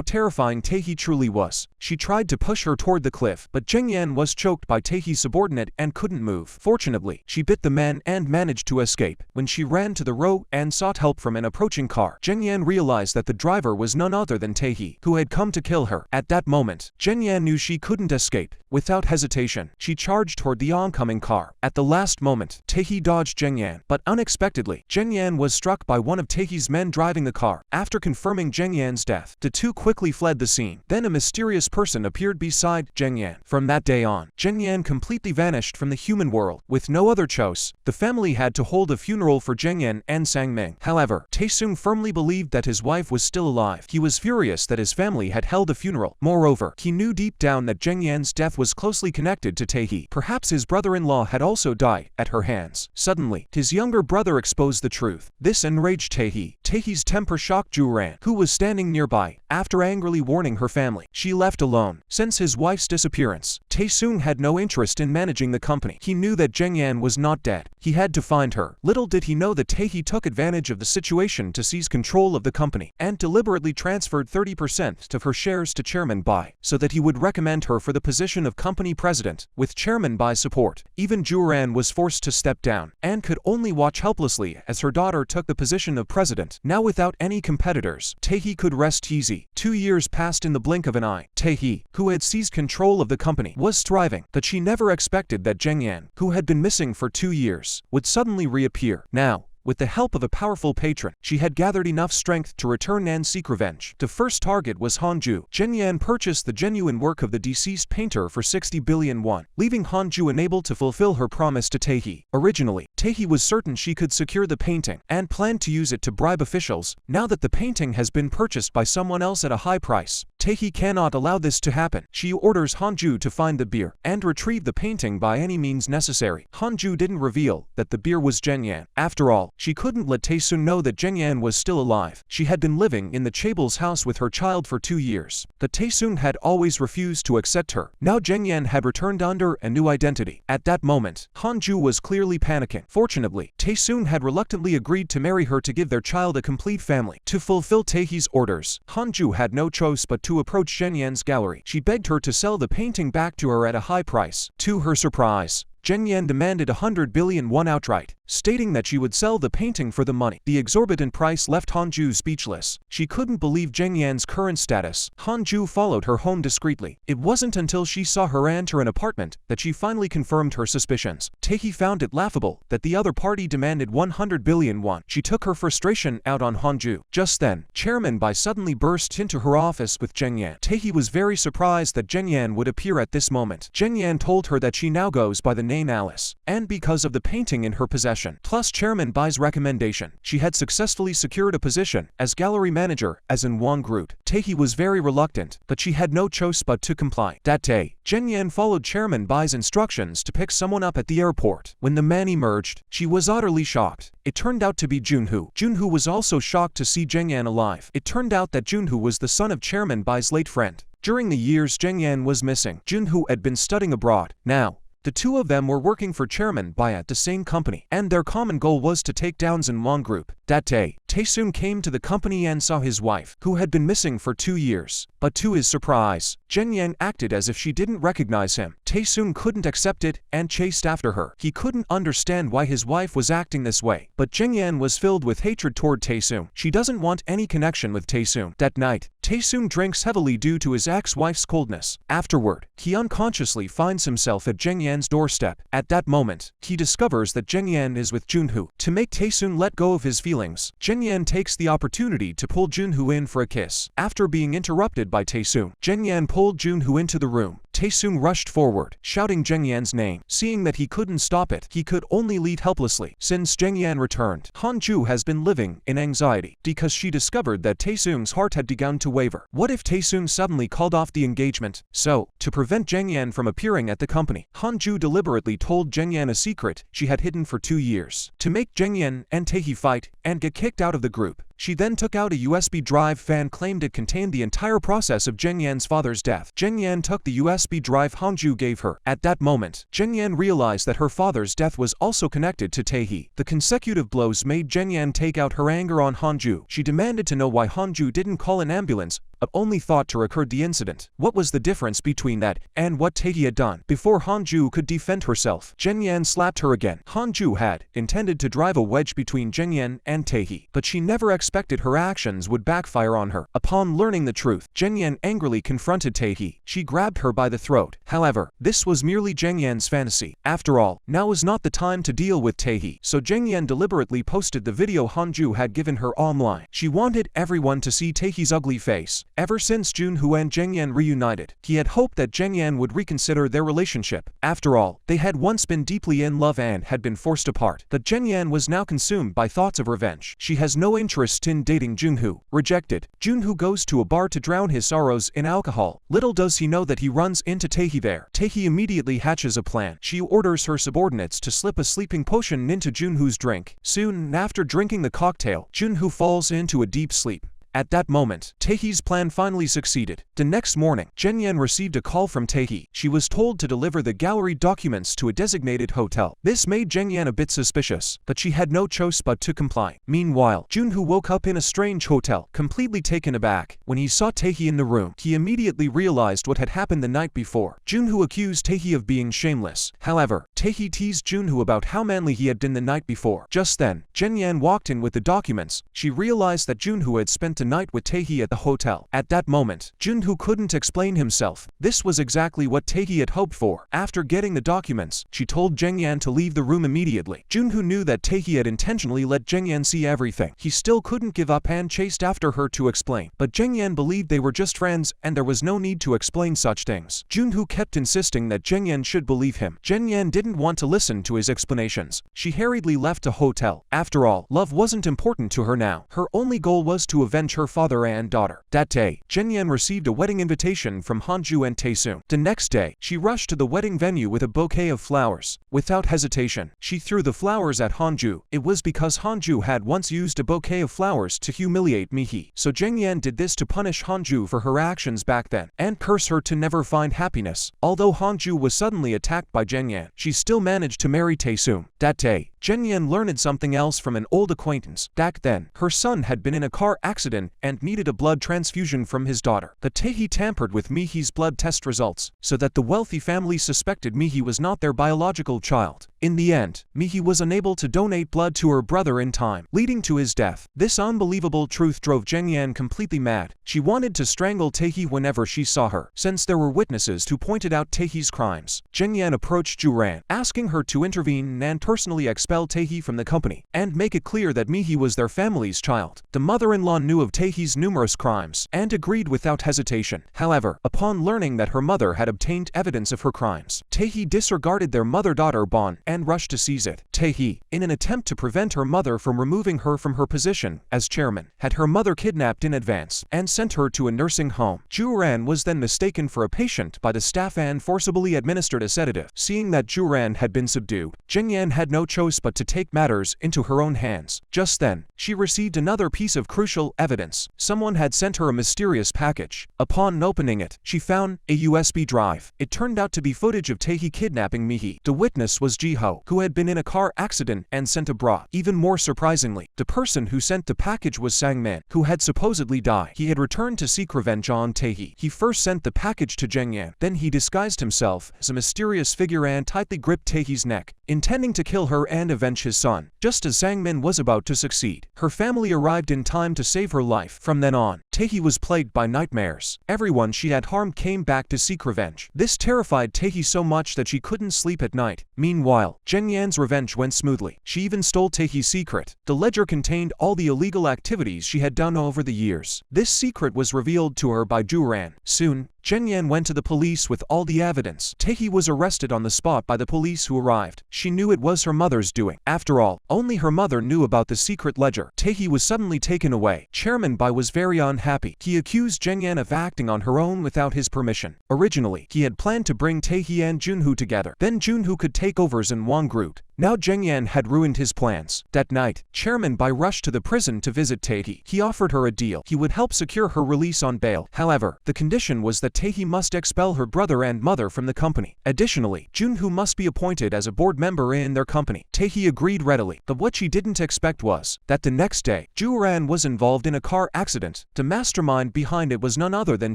terrifying Taehi truly was. She tried to push her toward the cliff, but Zheng Yan was choked by Taehi's subordinate and couldn't move. Fortunately, she bit the man and managed to escape. When she ran to the road and sought help from an approaching car, Zheng Yan realized that the driver was none other than Taehi, who had come to kill her. At that moment, Zheng Yan knew she couldn't escape. Without hesitation, she charged toward the oncoming car. At the last moment, Taehi dodged Zheng Yan, but unexpectedly, Zheng Yan was struck by one of Taehi's men driving the car. After confirming Zheng Yan's death, the two quickly fled the scene. Then a mysterious person appeared beside Zheng Yan. From that day on, Zheng Yan completely vanished from the human world. With no other choice, the family had to hold a funeral for Zheng Yan and Sangmin. However, Taesung firmly believed that his wife was still alive. He was furious that his family had held a funeral. Moreover, he knew deep down that Zheng Yan's death was closely connected to Taehi. Perhaps his brother-in-law had also died at her hands. Suddenly, his younger brother exposed the truth. This enraged Taehi. Taehi's temper shocked Juran, who was standing nearby. After angrily warning her family, she left alone. Since his wife's disappearance, Taesung had no interest in managing the company. He knew that Zheng Yan was not dead. He had to find her. Little did he know that Taehi took advantage of the situation to seize control of the company and deliberately transferred 30% of her shares to Chairman Bai, so that he would recommend her for the position of company president. With Chairman Bai's support, even Juran was forced to step down and could only watch helplessly as her daughter took the position of president. Now without any competitors, Taehi could rest easy. 2 years passed in the blink of an eye. Taehi, who had seized control of the company, was thriving, but she never expected that Zheng Yan, who had been missing for 2 years, would suddenly reappear. Now, with the help of a powerful patron, she had gathered enough strength to return and seek revenge. The first target was Hanju. Zheng Yan purchased the genuine work of the deceased painter for 60 billion won, leaving Hanju unable to fulfill her promise to Taehi. Originally, Taehi was certain she could secure the painting and planned to use it to bribe officials. Now that the painting has been purchased by someone else at a high price, Taehi cannot allow this to happen. She orders Hanju to find the beer and retrieve the painting by any means necessary. Hanju didn't reveal that the beer was Zheng Yan. After all, she couldn't let Taesung know that Zheng Yan was still alive. She had been living in the Chaebul's house with her child for 2 years. But Taesung had always refused to accept her. Now Zheng Yan had returned under a new identity. At that moment, Hanju was clearly panicking. Fortunately, Taesung had reluctantly agreed to marry her to give their child a complete family. To fulfill Taehi's orders, Hanju had no choice but to approach Zheng Yan's gallery. She begged her to sell the painting back to her at a high price. To her surprise, Zheng Yan demanded 100 billion won outright, stating that she would sell the painting for the money. The exorbitant price left Hanju speechless. She couldn't believe Zheng Yan's current status. Hanju followed her home discreetly. It wasn't until she saw her enter an apartment that she finally confirmed her suspicions. Taehi found it laughable that the other party demanded 100 billion won. She took her frustration out on Hanju. Just then, Chairman Bai suddenly burst into her office with Zheng Yan. Taehi was very surprised that Zheng Yan would appear at this moment. Zheng Yan told her that she now goes by the name name Alice, and because of the painting in her possession, plus Chairman Bai's recommendation, she had successfully secured a position as gallery manager, as in one group. Taehi was very reluctant, but she had no choice but to comply. That day, Zheng followed Chairman Bai's instructions to pick someone up at the airport. When the man emerged, she was utterly shocked. It turned out to be Junhoo. Junhoo was also shocked to see Zheng alive. It turned out that Junhoo was the son of Chairman Bai's late friend. During the years Zheng was missing, Junhoo had been studying abroad. Now, the two of them were working for Chairman Bai at the same company, and their common goal was to take down Zhenwang Group. That day, Taesoon came to the company and saw his wife, who had been missing for 2 years. But to his surprise, Zheng acted as if she didn't recognize him. Taesoon couldn't accept it and chased after her. He couldn't understand why his wife was acting this way, but Zheng was filled with hatred toward Taesoon. She doesn't want any connection with Taesoon. That night, Taesoon drinks heavily due to his ex-wife's coldness. Afterward, he unconsciously finds himself at Zhengyan's doorstep. At that moment, he discovers that Zhengyan is with Junhoo. To make Taesoon let go of his feelings, Zhengyan takes the opportunity to pull Junhoo in for a kiss. After being interrupted by Taesoon, Zhengyan pulled Junhoo into the room. Taesoon rushed forward, shouting Zhengyan's name. Seeing that he couldn't stop it, he could only lead helplessly. Since Zhengyan returned, Hanju has been living in anxiety because she discovered that Taesoon's heart had begun to waver. What if Taesoon suddenly called off the engagement? So, to prevent Zhengyan from appearing at the company, Hanju deliberately told Zhengyan a secret she had hidden for 2 years. To make Zhengyan and Taehi fight and get kicked out of the group, she then took out a USB drive fan claimed it contained the entire process of Zhengyan's father's death. Zhengyan took the USB drive Hanju gave her. At that moment, Zhengyan realized that her father's death was also connected to Taehi. The consecutive blows made Zhengyan take out her anger on Hanju. She demanded to know why Hanju didn't call an ambulance, but only thought to record the incident. What was the difference between that and what Taehi had done? Before Hanju could defend herself, Zhengyan slapped her again. Hanju had intended to drive a wedge between Zhengyan and Taehi, but she never expected her actions would backfire on her. Upon learning the truth, Zhengyan angrily confronted Taehi. She grabbed her by the throat. However, this was merely Zhengyan's fantasy. After all, now is not the time to deal with Taehi, so Zhengyan deliberately posted the video Hanju had given her online. She wanted everyone to see Taehi's ugly face. Ever since Junhoo and Zhengyan reunited, he had hoped that Zhengyan would reconsider their relationship. After all, they had once been deeply in love and had been forced apart. But Zhengyan was now consumed by thoughts of revenge. She has no interest in dating Junhoo. Rejected, Junhoo goes to a bar to drown his sorrows in alcohol. Little does he know that he runs into Taehi there. Taehi immediately hatches a plan. She orders her subordinates to slip a sleeping potion into Junhoo's drink. Soon after drinking the cocktail, Junhoo falls into a deep sleep. At that moment, Taehi's plan finally succeeded. The next morning, Zhengyan received a call from Taehi. She was told to deliver the gallery documents to a designated hotel. This made Zhengyan a bit suspicious, but she had no choice but to comply. Meanwhile, Junhoo woke up in a strange hotel, completely taken aback. When he saw Taehi in the room, he immediately realized what had happened the night before. Junhoo accused Taehi of being shameless. However, Taehi teased Junhoo about how manly he had been the night before. Just then, Zhengyan walked in with the documents. She realized that Junhoo had spent the night with Taehi at the hotel. At that moment, Junhoo couldn't explain himself. This was exactly what Taehi had hoped for. After getting the documents, she told Zhengyan to leave the room immediately. Junhoo knew that Taehi had intentionally let Zhengyan see everything. He still couldn't give up and chased after her to explain. But Zhengyan believed they were just friends and there was no need to explain such things. Junhoo kept insisting that Zhengyan should believe him. Zhengyan didn't want to listen to his explanations. She hurriedly left the hotel. After all, love wasn't important to her now. Her only goal was to avenge her father and daughter. That day, Zhengyan received a wedding invitation from Hanju and Taesoon. The next day, she rushed to the wedding venue with a bouquet of flowers. Without hesitation, she threw the flowers at Hanju. It was because Hanju had once used a bouquet of flowers to humiliate Mihi. So Zhengyan did this to punish Hanju for her actions back then, and curse her to never find happiness. Although Hanju was suddenly attacked by Zhengyan, she still managed to marry Taesoon. That day, Zhengyan learned something else from an old acquaintance. Back then, her son had been in a car accident and needed a blood transfusion from his daughter. But Taehi tampered with Mihi's blood test results, so that the wealthy family suspected Mihi was not their biological child. In the end, Mihi was unable to donate blood to her brother in time, leading to his death. This unbelievable truth drove Zhengyan completely mad. She wanted to strangle Taehi whenever she saw her, since there were witnesses who pointed out Taehi's crimes. Zhengyan approached Juran, asking her to intervene and personally expel expel Tae-hee from the company and make it clear that Mi-hee was their family's child. The mother-in-law knew of Tae-hee's numerous crimes and agreed without hesitation. However, upon learning that her mother had obtained evidence of her crimes, Tae-hee disregarded their mother-daughter bond and rushed to seize it. Tae-hee, in an attempt to prevent her mother from removing her from her position as chairman, had her mother kidnapped in advance and sent her to a nursing home. Ju-ran was then mistaken for a patient by the staff and forcibly administered a sedative. Seeing that Ju-ran had been subdued, Jeng-yan had no choice but to take matters into her own hands. Just then, she received another piece of crucial evidence. Someone had sent her a mysterious package. Upon opening it, she found a USB drive. It turned out to be footage of Tae-hee kidnapping Mi-hee. The witness was Ji-ho, who had been in a car accident and sent abroad. Even more surprisingly, the person who sent the package was Sang-min, who had supposedly died. He had returned to seek revenge on Tae-hee. He first sent the package to Jeng-yan. Then he disguised himself as a mysterious figure and tightly gripped Tae-hee's neck, intending to kill her and avenge his son. Just as Sang-min was about to succeed, her family arrived in time to save her life. From then on, Tae-hee was plagued by nightmares. Everyone she had harmed came back to seek revenge. This terrified Tae-hee so much that she couldn't sleep at night. Meanwhile, Jeng-yan's revenge went smoothly. She even stole Tae-hee's secret. The ledger contained all the illegal activities she had done over the years. This secret was revealed to her by Ju-ran. Soon, Jeng-yan went to the police with all the evidence. Tae-hee was arrested on the spot by the police who arrived. She knew it was her mother's doing. After all, only her mother knew about the secret ledger. Tae-hee was suddenly taken away. Chairman Bai was very unhappy. He accused Jeng-yan of acting on her own without his permission. Originally, he had planned to bring Tae-hee and Junho together. Then Junho could take over as in one group. Now Jeng-yan had ruined his plans. That night, Chairman Bai rushed to the prison to visit Tae-hee. He offered her a deal. He would help secure her release on bail. However, the condition was that Tae-hee must expel her brother and mother from the company. Additionally, Junho must be appointed as a board member in their company. Tae-hee agreed readily, but what she didn't expect was that the next day, Ju-ran was involved in a car accident. The mastermind behind it was none other than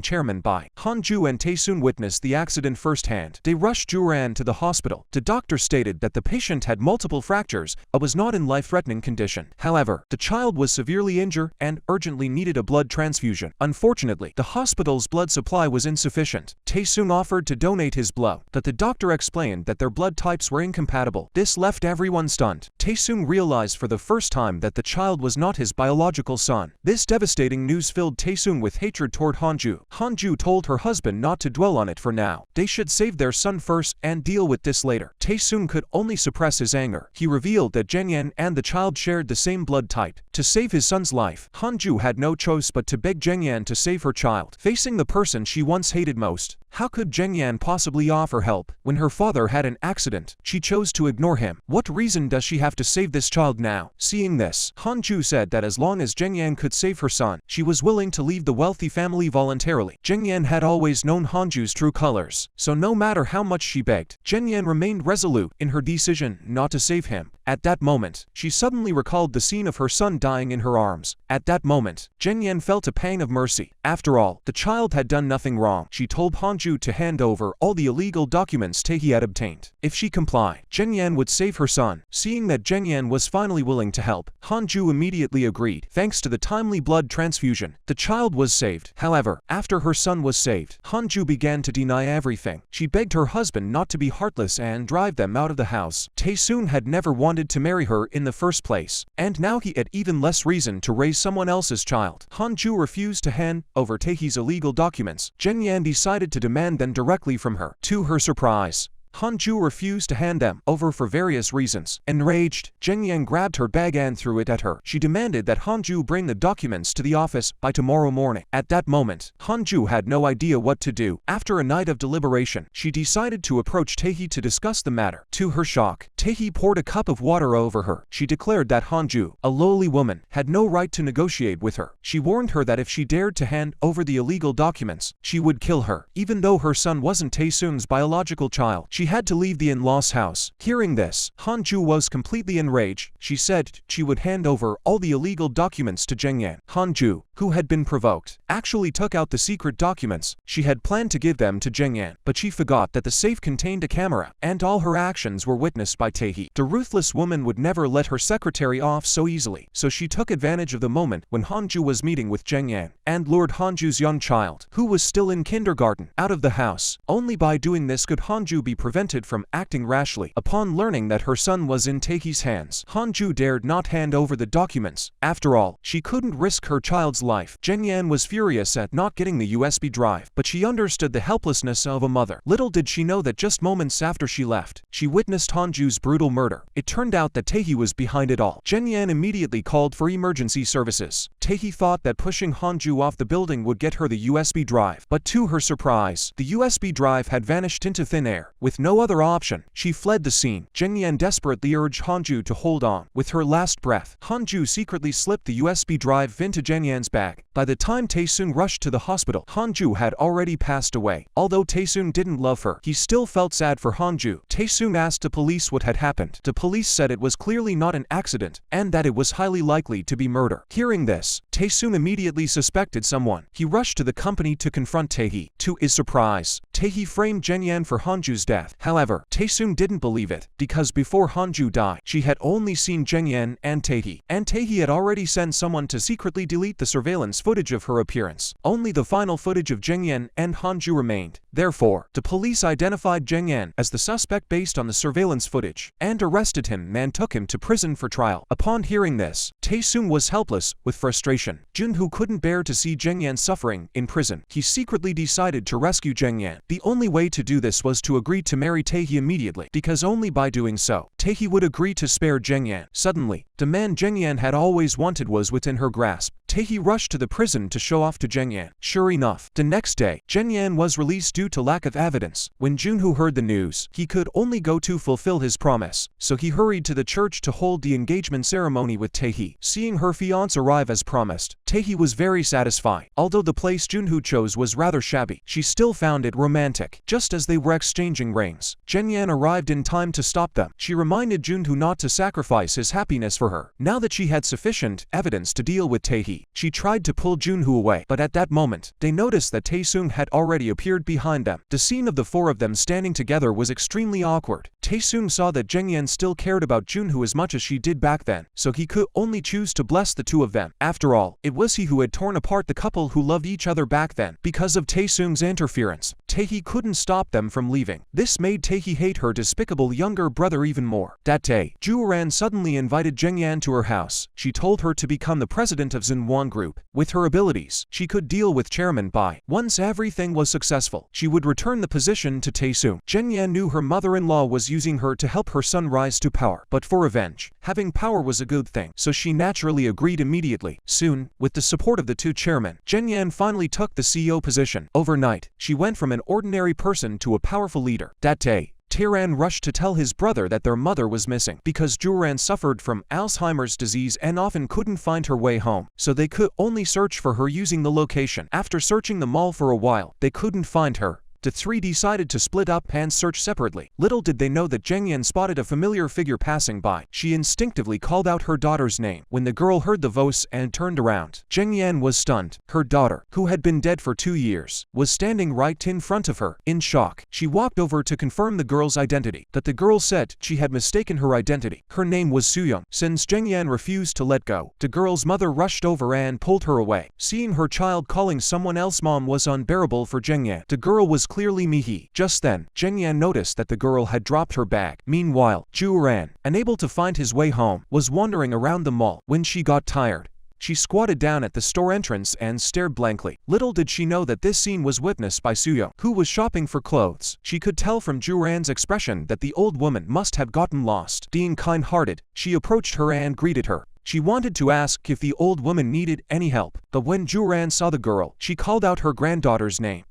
Chairman Bai. Han-ju and Tae-soon witnessed the accident firsthand. They rushed Ju-ran to the hospital. The doctor stated that the patient had multiple fractures, but was not in life-threatening condition. However, the child was severely injured and urgently needed a blood transfusion. Unfortunately, the hospital's blood supply was insufficient. Tae-soon offered to donate his blood, but the doctor explained that their blood types were incompatible. This left everyone stunned. Tae-soon realized for the first time that the child was not his biological son. This devastating news filled Tae-soon with hatred toward Han-ju. Han-ju told her husband not to dwell on it for now. They should save their son first and deal with this later. Tae-soon could only suppress his anger. He revealed that Jeng-yan and the child shared the same blood type. To save his son's life, Han-ju had no choice but to beg Jeng-yan to save her child. Facing the person she once hated most, how could Jeng-yan possibly offer help? When her father had an accident, she chose to ignore him. What reason does she have to save this child now? Seeing this, Han-ju said that as long as Jeng-yan could save her son, she was willing to leave the wealthy family voluntarily. Jeng-yan had always known Han-ju's true colors, so no matter how much she begged, Jeng-yan remained resolute in her decision not to save him. At that moment, she suddenly recalled the scene of her son dying in her arms. At that moment, Jeng-yan felt a pang of mercy. After all, the child had done nothing wrong. She told Han-ju to hand over all the illegal documents Tae-hee had obtained. If she complied, Jeng-yan would save her son. Seeing that Jeng-yan was finally willing to help, Han-ju immediately agreed. Thanks to the timely blood transfusion, the child was saved. However, after her son was saved, Han-ju began to deny everything. She begged her husband not to be heartless and drive them out of the house. Tae-soon had never wanted to marry her in the first place, and now he had even less reason to raise someone else's child. Han-ju refused to hand over Tae-hee's illegal documents. Jeng-yan decided to demand them directly from her. To her surprise, Han-ju refused to hand them over for various reasons. Enraged, Jeng-yan grabbed her bag and threw it at her. She demanded that Han-ju bring the documents to the office by tomorrow morning. At that moment, Han-ju had no idea what to do. After a night of deliberation, she decided to approach Tae-hee to discuss the matter. To her shock, Tae-hee poured a cup of water over her. She declared that Han-ju, a lowly woman, had no right to negotiate with her. She warned her that if she dared to hand over the illegal documents, she would kill her. Even though her son wasn't Tae-soon's biological child, she had to leave the in-laws house. Hearing this, Han-ju was completely enraged. She said she would hand over all the illegal documents to Jeng-yan. Han-ju, who had been provoked, actually took out the secret documents. She had planned to give them to Zheng Yan, but she forgot that the safe contained a camera, and all her actions were witnessed by Taehi. The ruthless woman would never let her secretary off so easily, so she took advantage of the moment when Hanju was meeting with Zheng Yan, and lured Hanju's young child, who was still in kindergarten, out of the house. Only by doing this could Hanju be prevented from acting rashly. Upon learning that her son was in Taehi's hands, Hanju dared not hand over the documents. After all, she couldn't risk her child's life. Zheng Yan was furious at not getting the USB drive, but she understood the helplessness of a mother. Little did she know that just moments after she left, she witnessed Hanju's brutal murder. It turned out that Taehi was behind it all. Zheng Yan immediately called for emergency services. Taehi thought that pushing Hanju off the building would get her the USB drive, but to her surprise, the USB drive had vanished into thin air. With no other option, she fled the scene. Zheng Yan desperately urged Hanju to hold on. With her last breath, Hanju secretly slipped the USB drive into Zheng Yan's bag. By the time Taesoon rushed to the hospital, Hanju had already passed away. Although Taesoon didn't love her, he still felt sad for Hanju. Taesoon asked the police what had happened. The police said it was clearly not an accident, and that it was highly likely to be murder. Hearing this, Taesoon immediately suspected someone. He rushed to the company to confront Taehi. To his surprise, Taehi framed Zheng Yan for Hanju's death. However, Taesoon didn't believe it, because before Hanju died, she had only seen Zheng Yan and Taehi had already sent someone to secretly delete the surveillance footage of her appearance. Only the final footage of Zheng Yan and Hanju remained. Therefore, the police identified Zheng Yan as the suspect based on the surveillance footage, and arrested him and took him to prison for trial. Upon hearing this, Taesoon was helpless with frustration. Junho couldn't bear to see Zheng Yan suffering in prison. He secretly decided to rescue Zheng Yan. The only way to do this was to agree to marry Taehi immediately, because only by doing so, Taehi would agree to spare Zheng Yan. Suddenly, the man Zheng Yan had always wanted was within her grasp. Taehi rushed to the prison to show off to Zheng Yan. Sure enough, the next day, Zheng Yan was released due to lack of evidence. When Junho heard the news, he could only go to fulfill his promise, so he hurried to the church to hold the engagement ceremony with Taehi. Seeing her fiancé arrive as promised, Taehi was very satisfied. Although the place Junho chose was rather shabby, she still found it romantic. Just as they were exchanging rings, Zheng Yan arrived in time to stop them. She reminded Junho not to sacrifice his happiness for her. Now that she had sufficient evidence to deal with Taehi, she tried to pull Junho away, but at that moment, they noticed that Taesoon had already appeared behind them. The scene of the four of them standing together was extremely awkward. Taesoon saw that Zheng Yan still cared about Junho as much as she did back then, so he could only choose to bless the two of them. After all, it was he who had torn apart the couple who loved each other back then. Because of Taesoon's interference, Taehi couldn't stop them from leaving. This made Taehi hate her despicable younger brother even more. That day, Juran suddenly invited Zheng Yan to her house. She told her to become the president of Xinhuan Group. With her abilities, she could deal with Chairman Bai. Once everything was successful, she would return the position to Taesoon. Zheng Yan knew her mother-in-law was using her to help her son rise to power, but for revenge, having power was a good thing, so she naturally agreed immediately. Soon, with the support of the two chairmen, Zheng Yan finally took the CEO position. Overnight, she went from an ordinary person to a powerful leader. That day, Tiran rushed to tell his brother that their mother was missing. Because Juran suffered from Alzheimer's disease and often couldn't find her way home, so they could only search for her using the location. After searching the mall for a while, they couldn't find her. The three decided to split up and search separately. Little did they know that Zheng Yan spotted a familiar figure passing by. She instinctively called out her daughter's name. When the girl heard the voice and turned around, Zheng Yan was stunned. Her daughter, who had been dead for 2 years, was standing right in front of her. In shock, she walked over to confirm the girl's identity. But the girl said she had mistaken her identity. Her name was Suyong. Since Zheng Yan refused to let go, the girl's mother rushed over and pulled her away. Seeing her child calling someone else mom was unbearable for Zheng Yan. The girl was clearly Mihi. Just then, Zheng Yan noticed that the girl had dropped her bag. Meanwhile, Juran, unable to find his way home, was wandering around the mall. When she got tired, she squatted down at the store entrance and stared blankly. Little did she know that this scene was witnessed by Suyong, who was shopping for clothes. She could tell from Juran's expression that the old woman must have gotten lost. Being kind-hearted, she approached her and greeted her. She wanted to ask if the old woman needed any help, but when Juran saw the girl, she called out her granddaughter's name.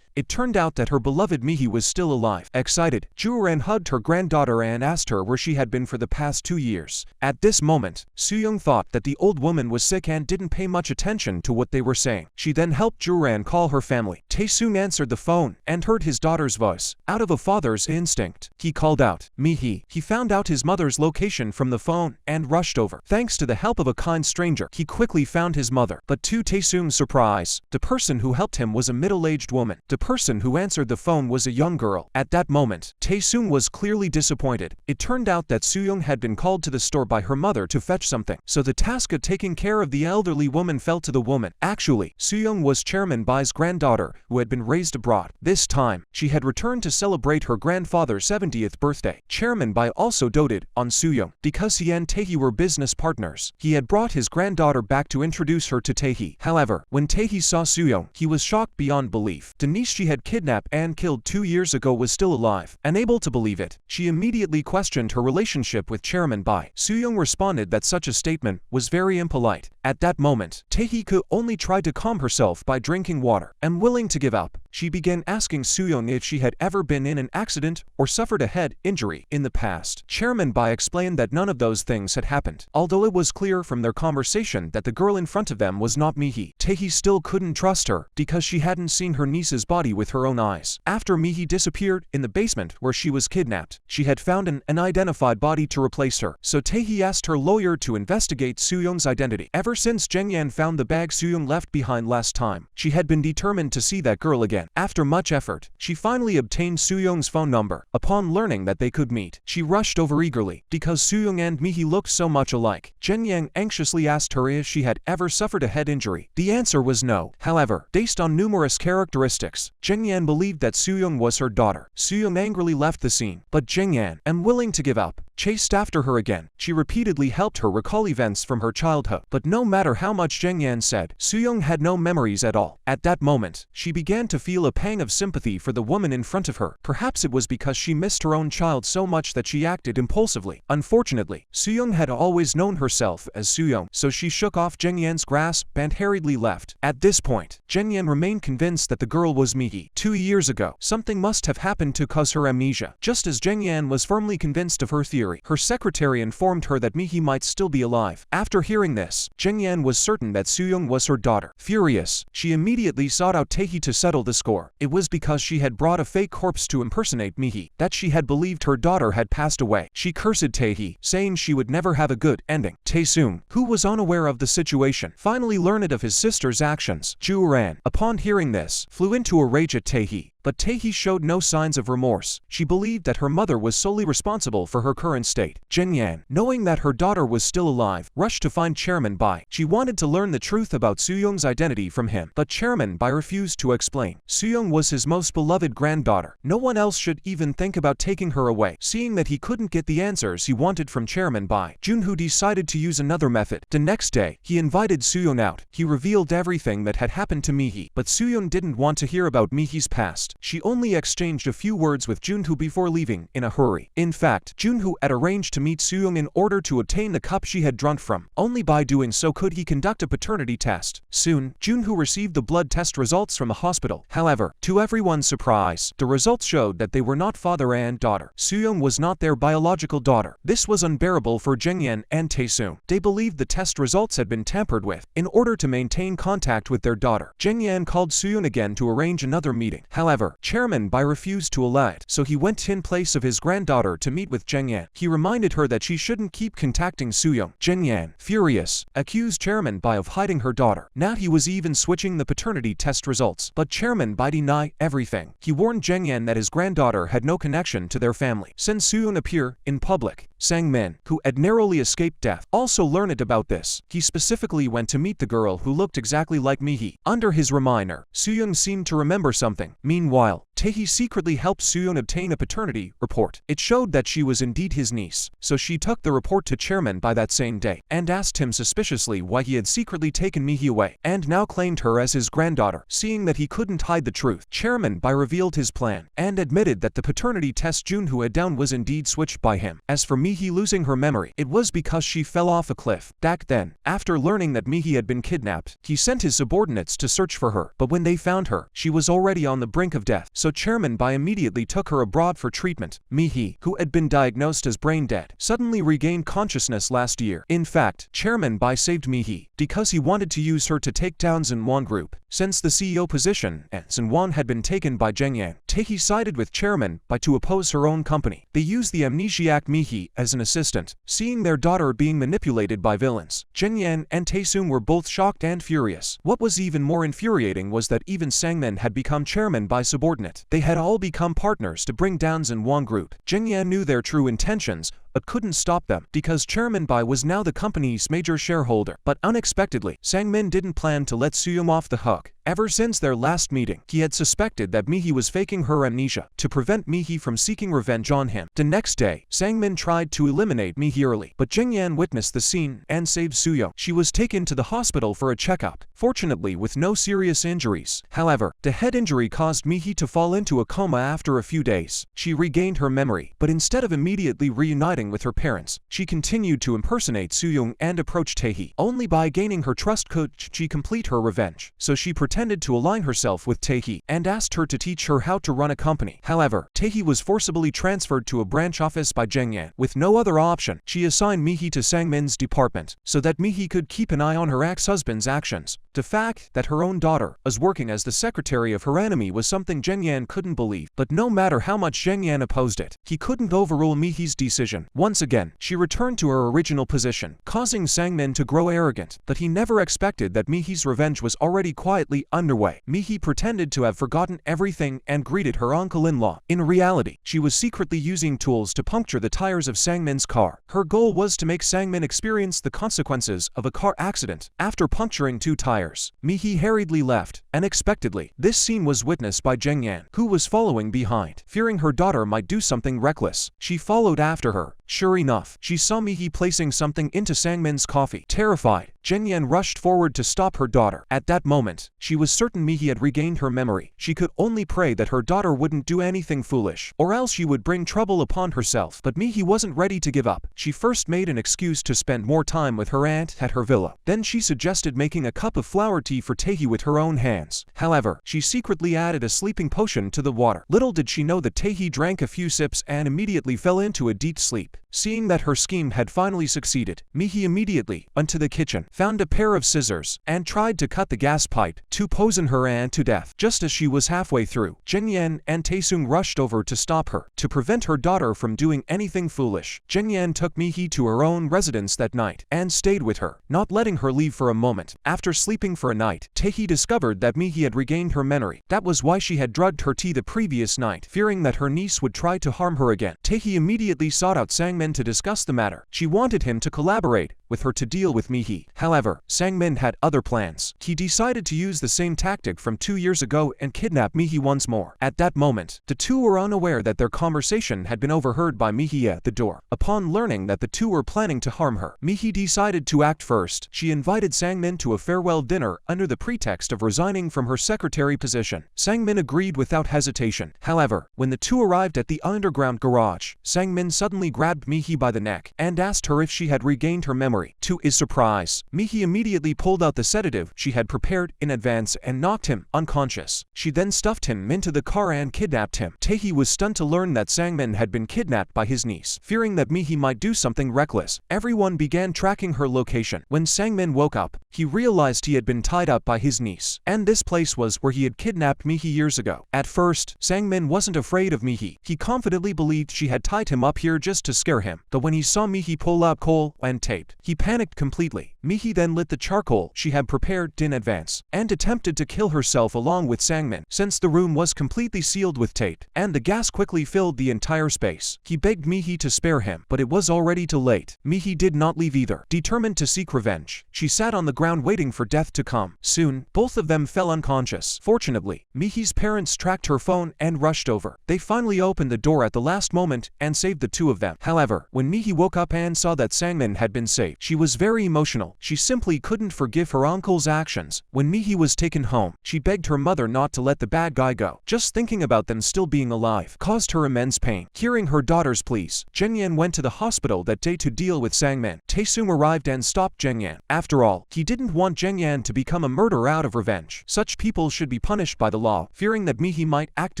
It turned out that her beloved Mihi was still alive. Excited, Juran hugged her granddaughter and asked her where she had been for the past 2 years. At this moment, Soo-young thought that the old woman was sick and didn't pay much attention to what they were saying. She then helped Juran call her family. Tae-soon answered the phone and heard his daughter's voice. Out of a father's instinct, he called out, "Mihi." He found out his mother's location from the phone and rushed over. Thanks to the help of a kind stranger, he quickly found his mother. But to Tae-soon's surprise, the person who helped him was a middle-aged woman. The person who answered the phone was a young girl. At that moment, Tae-soon was clearly disappointed. It turned out that Soo-young had been called to the store by her mother to fetch something, so the task of taking care of the elderly woman fell to the woman. Actually, Soo-young was Chairman Bai's granddaughter, who had been raised abroad. This time, she had returned to celebrate her grandfather's 70th birthday. Chairman Bai also doted on Soo-young. Because he and Tae-hee were business partners, he had brought his granddaughter back to introduce her to Tae-hee. However, when Tae-hee saw Soo-young, he was shocked beyond belief. Denise she had kidnapped and killed 2 years ago was still alive. Unable to believe it, she immediately questioned her relationship with Chairman Bai. Soo-young responded that such a statement was very impolite. At that moment, Tae-hee could only try to calm herself by drinking water. Unwilling to give up, she began asking Soo-young if she had ever been in an accident or suffered a head injury in the past. Chairman Bai explained that none of those things had happened. Although it was clear from their conversation that the girl in front of them was not Mihi, Tae-hee still couldn't trust her because she hadn't seen her niece's body with her own eyes. After Mihi disappeared in the basement where she was kidnapped, she had found an unidentified body to replace her, so Tae-hee asked her lawyer to investigate Soo-young's identity. Ever since Jeng-yan found the bag Soo-young left behind last time, she had been determined to see that girl again. After much effort, she finally obtained Soo-young's phone number. Upon learning that they could meet, she rushed over eagerly. Because Soo-young and Mihi looked so much alike, Jeng-yang anxiously asked her if she had ever suffered a head injury. The answer was no. However, based on numerous characteristics, Jeng-yan believed that Soo-young was her daughter. Soo-young angrily left the scene, but Jeng-yan, unwilling to give up, chased after her again. She repeatedly helped her recall events from her childhood. But no matter how much Jeng-yan said, Soo-young had no memories at all. At that moment, she began to feel a pang of sympathy for the woman in front of her. Perhaps it was because she missed her own child so much that she acted impulsively. Unfortunately, Soo-young had always known herself as Soo-young, so she shook off Jeng-yan's grasp and hurriedly left. At this point, Jeng-yan remained convinced that the girl was Mihi. 2 years ago, something must have happened to cause her amnesia. Just as Jeng-yan was firmly convinced of her theory, her secretary informed her that Mihi might still be alive. After hearing this, Jeng-yan was certain that Soo-young was her daughter. Furious, she immediately sought out Tae-hee to settle the score. It was because she had brought a fake corpse to impersonate Mihi that she had believed her daughter had passed away. She cursed Tae-hee, saying she would never have a good ending. Tae-soon, who was unaware of the situation, finally learned of his sister's actions. Ju-ran, upon hearing this, flew into a rage at Tae-hee. But Tae-hee showed no signs of remorse. She believed that her mother was solely responsible for her current state. Jeng-yan, knowing that her daughter was still alive, rushed to find Chairman Bai. She wanted to learn the truth about Soo-young's identity from him, but Chairman Bai refused to explain. Soo-young was his most beloved granddaughter. No one else should even think about taking her away. Seeing that he couldn't get the answers he wanted from Chairman Bai, Junho decided to use another method. The next day, he invited Soo-young out. He revealed everything that had happened to Mihi, but Soo-young didn't want to hear about Mihi's past. She only exchanged a few words with Junho before leaving in a hurry. In fact, Junho had arranged to meet Soo-young in order to obtain the cup she had drunk from. Only by doing so could he conduct a paternity test. Soon, Junho received the blood test results from a hospital. However, to everyone's surprise, the results showed that they were not father and daughter. Soo-young was not their biological daughter. This was unbearable for Jeng-yan and Tae-soon. They believed the test results had been tampered with. In order to maintain contact with their daughter, Jeng-yan called Soo-young again to arrange another meeting. However, Chairman Bai refused to allow it, so he went in place of his granddaughter to meet with Jeng-yan. He reminded her that she shouldn't keep contacting Soo-young. Jeng-yan, furious, accused Chairman Bai of hiding her daughter. Now he was even switching the paternity test results, but Chairman Bai denied everything. He warned Jeng-yan that his granddaughter had no connection to their family. Since Soo-young appeared in public, Sang-min, who had narrowly escaped death, also learned about this. He specifically went to meet the girl who looked exactly like Mihi. Under his reminder, Soo-young seemed to remember something. Meanwhile, Tae secretly helped Soo-yeon obtain a paternity report. It showed that she was indeed his niece, so she took the report to Chairman Bai that same day, and asked him suspiciously why he had secretly taken Mi-hee away, and now claimed her as his granddaughter. Seeing that he couldn't hide the truth, Chairman Bai revealed his plan, and admitted that the paternity test Junho had done was indeed switched by him. As for Mi-hee losing her memory, it was because she fell off a cliff. Back then, after learning that Mi-hee had been kidnapped, he sent his subordinates to search for her, but when they found her, she was already on the brink of death, so Chairman Bai immediately took her abroad for treatment. Mi-hee, who had been diagnosed as brain dead, suddenly regained consciousness last year. In fact, Chairman Bai saved Mi-hee because he wanted to use her to take down Xinwan Group, since the CEO position at Xinwan had been taken by Zheng Yan. Tae sided with Chairman Bai to oppose her own company. They used the amnesiac Mi-hee as an assistant. Seeing their daughter being manipulated by villains, Zheng Yan and Tae-sung were both shocked and furious. What was even more infuriating was that even Sangmin had become Chairman Bai's subordinate. They had all become partners to bring down Xinwan Group. Zheng Yan knew their true intentions, but couldn't stop them because Chairman Bai was now the company's major shareholder. But unexpectedly, Sangmin didn't plan to let Soo-yeon off the hook. Ever since their last meeting, he had suspected that Mi-hee was faking her amnesia to prevent Mi-hee from seeking revenge on him. The next day, Sangmin tried to eliminate Mi-hee early, but Zheng Yan witnessed the scene and saved Soo-yeon. She was taken to the hospital for a checkup, fortunately with no serious injuries. However, the head injury caused Mi-hee to fall into a coma after a few days. She regained her memory, but instead of immediately reuniting with her parents, she continued to impersonate Soo-yeon and approach Tae. Only by gaining her trust could she complete her revenge, so she pretended to align herself with Tae and asked her to teach her how to run a company. However, Tae was forcibly transferred to a branch office by Zheng Yan. With no other option, she assigned Mi-hee to Sangmin's department, so that Mi-hee could keep an eye on her ex-husband's actions. The fact that her own daughter was working as the secretary of her enemy was something Zheng Yan couldn't believe, but no matter how much Zheng Yan opposed it, he couldn't overrule Mi-hee's decision. Once again, she returned to her original position, causing Sangmin to grow arrogant, but he never expected that Mi-hee's revenge was already quietly underway. Mi-hee pretended to have forgotten everything and greeted her uncle-in-law. In reality, she was secretly using tools to puncture the tires of Sangmin's car. Her goal was to make Sangmin experience the consequences of a car accident. After puncturing 2 tires, Mi-hee hurriedly left. Unexpectedly, this scene was witnessed by Zheng Yan, who was following behind. Fearing her daughter might do something reckless, she followed after her. Sure enough, she saw Mi-hee placing something into Sangmin's coffee. Terrified, Zheng Yan rushed forward to stop her daughter. At that moment, she was certain Mi-hee had regained her memory. She could only pray that her daughter wouldn't do anything foolish, or else she would bring trouble upon herself. But Mi-hee wasn't ready to give up. She first made an excuse to spend more time with her aunt at her villa. Then she suggested making a cup of flower tea for Tae with her own hands. However, she secretly added a sleeping potion to the water. Little did she know that Tae drank a few sips and immediately fell into a deep sleep. Seeing that her scheme had finally succeeded, Mi-hee immediately went to the kitchen, found a pair of scissors, and tried to cut the gas pipe to poison her aunt to death. Just as she was halfway through, Zheng Yan and Tae-sung rushed over to stop her, to prevent her daughter from doing anything foolish. Zheng Yan took Mi-hee to her own residence that night, and stayed with her, not letting her leave for a moment. After sleeping for a night, Tae discovered that Mi-hee had regained her memory. That was why she had drugged her tea the previous night, fearing that her niece would try to harm her again. Tae immediately sought out Sangmin to discuss the matter. She wanted him to collaborate with her to deal with Mi-hee. However, Sangmin had other plans. He decided to use the same tactic from 2 years ago and kidnap Mi-hee once more. At that moment, the two were unaware that their conversation had been overheard by Mi-hee at the door. Upon learning that the two were planning to harm her, Mi-hee decided to act first. She invited Sangmin to a farewell dinner under the pretext of resigning from her secretary position. Sangmin agreed without hesitation. However, when the two arrived at the underground garage, Sangmin suddenly grabbed Mi-hee by the neck and asked her if she had regained her memory. To his surprise, Mi-hee immediately pulled out the sedative she had prepared in advance and knocked him unconscious. She then stuffed him into the car and kidnapped him. Tae was stunned to learn that Sangmin had been kidnapped by his niece. Fearing that Mi-hee might do something reckless, everyone began tracking her location. When Sangmin woke up, he realized he had been tied up by his niece, and this place was where he had kidnapped Mi-hee years ago. At first, Sangmin wasn't afraid of Mi-hee. He confidently believed she had tied him up here just to scare him. But when he saw Mi-hee pull out coal and tape, He panicked completely. Mihi then lit the charcoal she had prepared in advance and attempted to kill herself along with Sangmin, since the room was completely sealed with tape, and the gas quickly filled the entire space. He begged Mihi to spare him, but it was already too late. Mihi did not leave either. Determined to seek revenge, she sat on the ground waiting for death to come. Soon, both of them fell unconscious. Fortunately, Mihi's parents tracked her phone and rushed over. They finally opened the door at the last moment and saved the two of them. However, when Mihi woke up and saw that Sangmin had been saved, she was very emotional. She simply couldn't forgive her uncle's actions. When Mihi was taken home, she begged her mother not to let the bad guy go. Just thinking about them still being alive caused her immense pain. Hearing her daughter's pleas, Zhengyan went to the hospital that day to deal with Sangmin. Taesung arrived and stopped Zhengyan. After all, he didn't want Zhengyan to become a murderer out of revenge. Such people should be punished by the law. Fearing that Mihi might act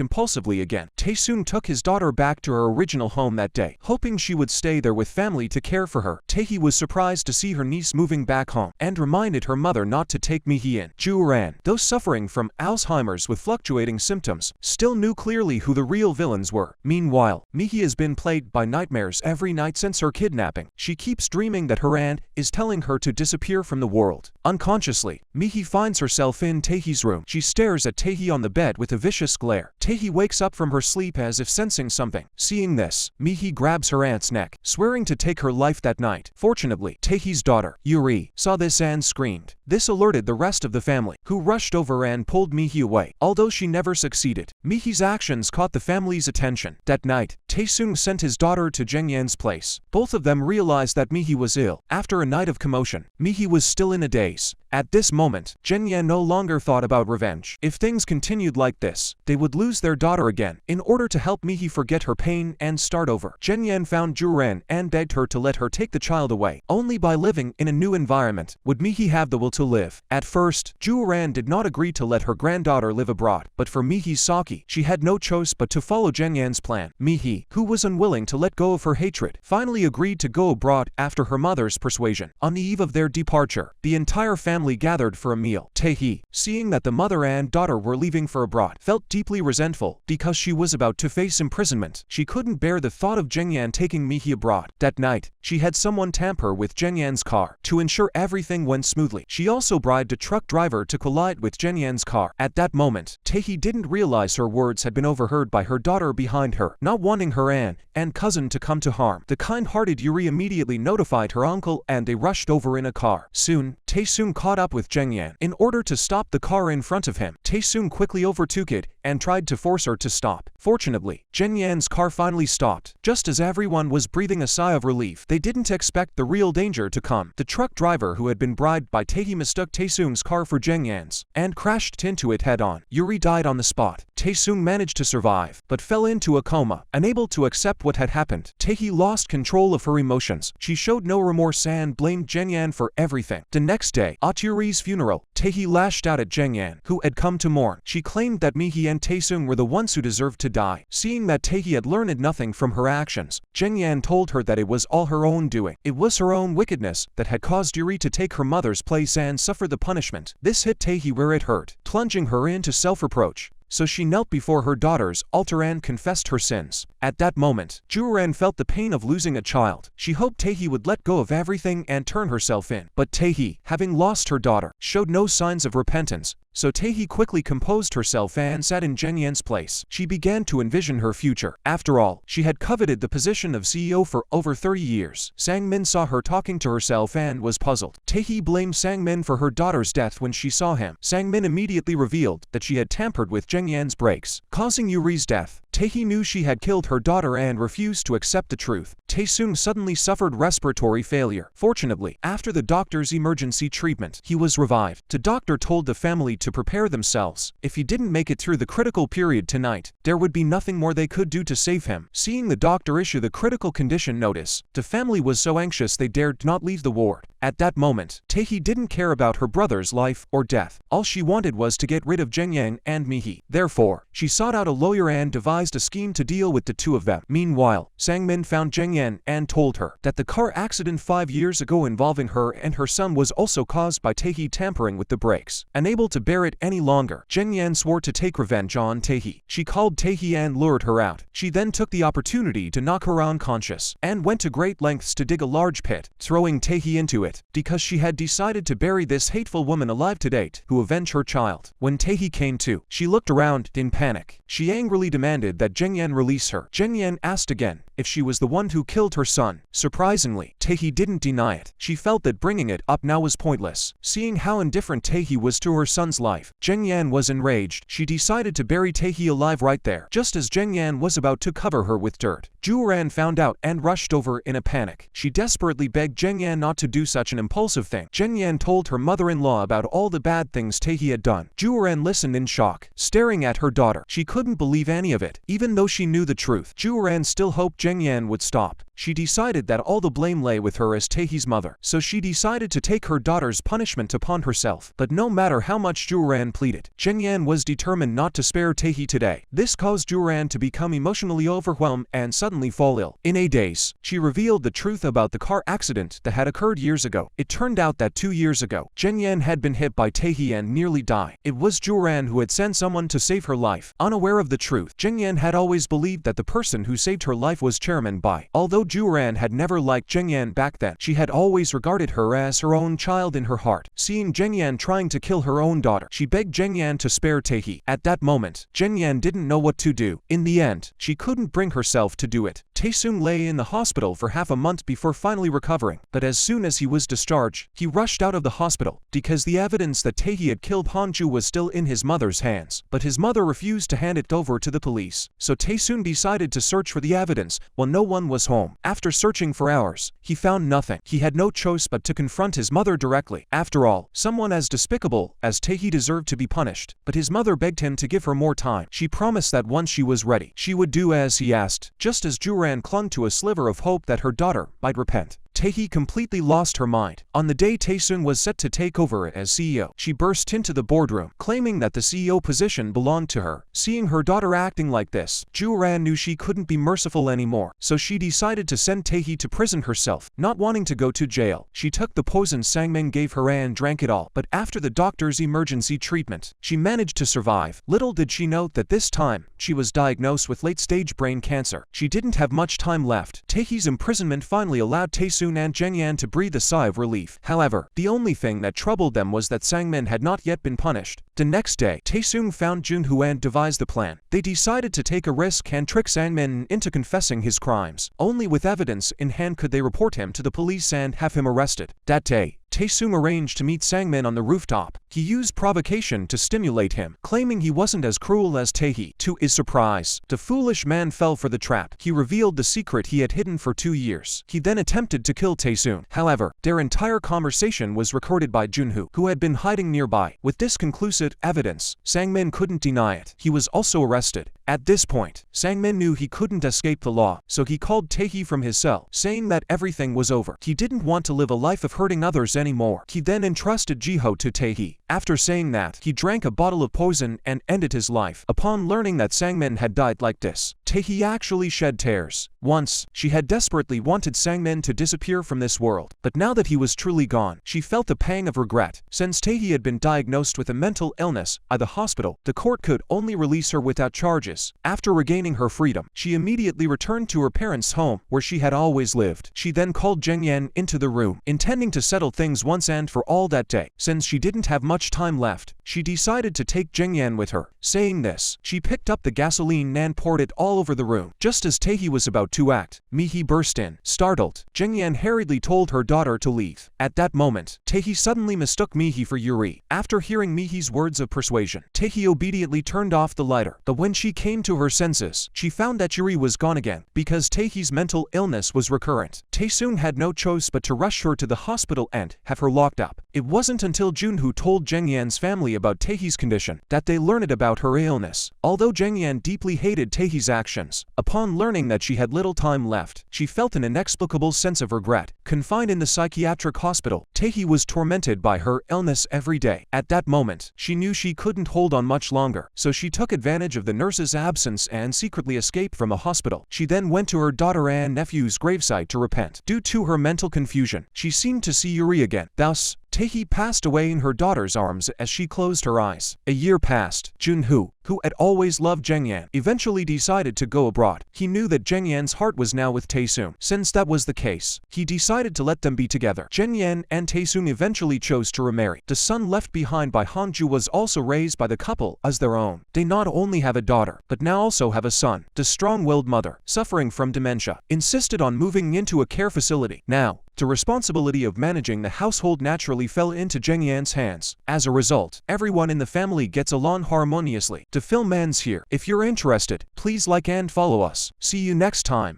impulsively again, Taesung took his daughter back to her original home that day, hoping she would stay there with family to care for her. Taehi was surprised to see her niece moving back home and reminded her mother not to take Mihi in. Juran, though suffering from Alzheimer's with fluctuating symptoms, still knew clearly who the real villains were. Meanwhile, Mihi has been plagued by nightmares every night since her kidnapping. She keeps dreaming that her aunt is telling her to disappear from the world. Unconsciously, Mihi finds herself in Taehi's room. She stares at Taehi on the bed with a vicious glare. Taehi wakes up from her sleep as if sensing something. Seeing this, Mihi grabs her aunt's neck, swearing to take her life that night. Fortunately, Taehi's daughter, Yuri, saw this and screamed. This alerted the rest of the family, who rushed over and pulled Mihi away. Although she never succeeded, Mihi's actions caught the family's attention. That night, Taesung sent his daughter to Zhengyan's place. Both of them realized that Mihi was ill. After a night of commotion, Mihi was still in a daze. At this moment, Zhengyan no longer thought about revenge. If things continued like this, they would lose their daughter again. In order to help Mihi forget her pain and start over, Zhengyan found Juran and begged her to let her take the child away. Only by living in a new environment would Mihi have the will to live. At first, Juran did not agree to let her granddaughter live abroad, but for Mihi's Saki, she had no choice but to follow Zhengyan's plan. Mihi, who was unwilling to let go of her hatred, finally agreed to go abroad after her mother's persuasion. On the eve of their departure, the entire family gathered for a meal. Taehi, seeing that the mother and daughter were leaving for abroad, felt deeply resentful because she was about to face imprisonment. She couldn't bear the thought of Zhengyan taking Mihi abroad. That night, she had someone tamper with Zhengyan's car to ensure everything went smoothly. She also bribed a truck driver to collide with Zhengyan's car. At that moment, Taehi didn't realize her words had been overheard by her daughter behind her, not wanting her aunt and cousin to come to harm. The kind-hearted Yuri immediately notified her uncle and they rushed over in a car. Soon, Taesung caught up with Zhengyan. In order to stop the car in front of him, Taesung quickly overtook it and tried to force her to stop. Fortunately, Zhengyan's car finally stopped. Just as everyone was breathing a sigh of relief, they didn't expect the real danger to come. The truck driver who had been bribed by Taehi mistook Taesung's car for Zhengyan's and crashed into it head-on. Yuri died on the spot. Taesung managed to survive, but fell into a coma. Unable to accept what had happened, Taehi lost control of her emotions. She showed no remorse and blamed Zhengyan for everything. The next day, at Yuri's funeral, Taehi lashed out at Zhengyan, who had come to mourn. She claimed that Mihi and Taesung were the ones who deserved to die. Seeing that Taehi had learned nothing from her actions, Zhengyan told her that it was all her own doing. It was her own wickedness that had caused Yuri to take her mother's place and suffer the punishment. This hit Taehi where it hurt, plunging her into self-reproach. So she knelt before her daughter's altar and confessed her sins. At that moment, Juran felt the pain of losing a child. She hoped Taehi would let go of everything and turn herself in. But Taehi, having lost her daughter, showed no signs of repentance. So Taehi quickly composed herself and sat in Zhengyan's place. She began to envision her future. After all, she had coveted the position of CEO for over 30 years. Sangmin saw her talking to herself and was puzzled. Taehi blamed Sangmin for her daughter's death when she saw him. Sangmin immediately revealed that she had tampered with Zhengyan's brakes, causing Yuri's death. Taehi knew she had killed her daughter and refused to accept the truth. Taesung suddenly suffered respiratory failure. Fortunately, after the doctor's emergency treatment, he was revived. The doctor told the family to prepare themselves. If he didn't make it through the critical period tonight, there would be nothing more they could do to save him. Seeing the doctor issue the critical condition notice, the family was so anxious they dared not leave the ward. At that moment, Taehi didn't care about her brother's life or death. All she wanted was to get rid of Zhengyan and Mihi. Therefore, she sought out a lawyer and devised devised a scheme to deal with the two of them. Meanwhile, Sangmin found Zhengyan and told her that the car accident 5 years ago involving her and her son was also caused by Taehi tampering with the brakes. Unable to bear it any longer, Zhengyan swore to take revenge on Taehi. She called Taehi and lured her out. She then took the opportunity to knock her unconscious and went to great lengths to dig a large pit, throwing Taehi into it, because she had decided to bury this hateful woman alive to date, who avenged her child. When Taehi came to, she looked around in panic. She angrily demanded that Zhengyan release her. Zhengyan asked again if she was the one who killed her son. Surprisingly, Taehi didn't deny it. She felt that bringing it up now was pointless. Seeing how indifferent Taehi was to her son's life, Zhengyan was enraged. She decided to bury Taehi alive right there. Just as Zhengyan was about to cover her with dirt, Juran found out and rushed over in a panic. She desperately begged Zhengyan not to do such an impulsive thing. Zhengyan told her mother-in-law about all the bad things Taehi had done. Juran listened in shock, staring at her daughter. She couldn't believe any of it. Even though she knew the truth, Juran still hoped Zhengyan would stop. She decided that all the blame lay with her as Taehi's mother, so she decided to take her daughter's punishment upon herself. But no matter how much Juran pleaded, Zhengyan was determined not to spare Taehi today. This caused Juran to become emotionally overwhelmed and suddenly fall ill. In 8 days, she revealed the truth about the car accident that had occurred years ago. It turned out that 2 years ago, Zhengyan had been hit by Taehi and nearly died. It was Juran who had sent someone to save her life. Unaware of the truth, Zhengyan had always believed that the person who saved her life was Chairman Bai. Although Juran had never liked Zhengyan back then, she had always regarded her as her own child in her heart. Seeing Zhengyan trying to kill her own daughter, she begged Zhengyan to spare Taehi. At that moment, Zhengyan didn't know what to do. In the end, she couldn't bring herself to do it. Taesung lay in the hospital for half a month before finally recovering, but as soon as he was discharged, he rushed out of the hospital because the evidence that Taehi had killed Hanju was still in his mother's hands. But his mother refused to hand it over to the police, so Taesung decided to search for the evidence while no one was home. After searching for hours, he found nothing. He had no choice but to confront his mother directly. After all, someone as despicable as Taehi deserved to be punished, but his mother begged him to give her more time. She promised that once she was ready, she would do as he asked. Just as Juran clung to a sliver of hope that her daughter might repent, Taehi completely lost her mind. On the day Taesung was set to take over as CEO, she burst into the boardroom, claiming that the CEO position belonged to her. Seeing her daughter acting like this, Juran knew she couldn't be merciful anymore, so she decided to send Taehi to prison herself. Not wanting to go to jail, she took the poison Sangmin gave her and drank it all. But after the doctor's emergency treatment, she managed to survive. Little did she know that this time, she was diagnosed with late-stage brain cancer. She didn't have much time left. Taehi's imprisonment finally allowed Taesung and Zhengyan to breathe a sigh of relief. However, the only thing that troubled them was that Sangmin had not yet been punished. The next day, Taesung found Junhoo and devised the plan. They decided to take a risk and trick Sangmin into confessing his crimes. Only with evidence in hand could they report him to the police and have him arrested. That day, Taesung arranged to meet Sangmin on the rooftop. He used provocation to stimulate him, claiming he wasn't as cruel as Taehi. To his surprise, the foolish man fell for the trap. He revealed the secret he had hidden for 2 years. He then attempted to kill Taesung. However, their entire conversation was recorded by Junhoo, who had been hiding nearby. With this conclusive evidence, Sangmin couldn't deny it. He was also arrested. At this point, Sangmin knew he couldn't escape the law, so he called Taehi from his cell, saying that everything was over. He didn't want to live a life of hurting others anymore. He then entrusted Jiho to Taehi. After saying that, he drank a bottle of poison and ended his life. Upon learning that Sangmin had died like this, Taehi actually shed tears. Once, she had desperately wanted Sangmin to disappear from this world, but now that he was truly gone, she felt a pang of regret. Since Taehi had been diagnosed with a mental illness at the hospital, the court could only release her without charges. After regaining her freedom, she immediately returned to her parents' home, where she had always lived. She then called Zhengyan into the room, intending to settle things once and for all that day. Since she didn't have much time left, she decided to take Zhengyan with her. Saying this, she picked up the gasoline and poured it all over the room. Just as Taehi was about to act, Mihi burst in. Startled, Zhengyan hurriedly told her daughter to leave. At that moment, Taehi suddenly mistook Mihi for Yuri. After hearing Mihi's words of persuasion, Taehi obediently turned off the lighter. But when she came to her senses, she found that Yuri was gone again, because Taehi's mental illness was recurrent. Taesung had no choice but to rush her to the hospital and have her locked up. It wasn't until Junho told Zheng Yan's family about Taehee's condition that they learned about her illness. Although Zheng Yan deeply hated Taehee's actions, upon learning that she had little time left, she felt an inexplicable sense of regret. Confined in the psychiatric hospital, Taehee was tormented by her illness every day. At that moment, she knew she couldn't hold on much longer, so she took advantage of the nurse's absence and secretly escaped from the hospital. She then went to her daughter and nephew's gravesite to repent. Due to her mental confusion, she seemed to see Yuri again. Thus, Taehee passed away in her daughter's arms as she closed her eyes. A year passed. Junho, who had always loved Zheng Yan, eventually decided to go abroad. He knew that Zheng Yan's heart was now with Taesoon. Since that was the case, he decided to let them be together. Zheng Yan and Taesoon eventually chose to remarry. The son left behind by Hongju was also raised by the couple as their own. They not only have a daughter, but now also have a son. The strong-willed mother, suffering from dementia, insisted on moving into a care facility. Now, the responsibility of managing the household naturally fell into Zheng Yan's hands. As a result, everyone in the family gets along harmoniously. The film ends here. If you're interested, please like and follow us. See you next time.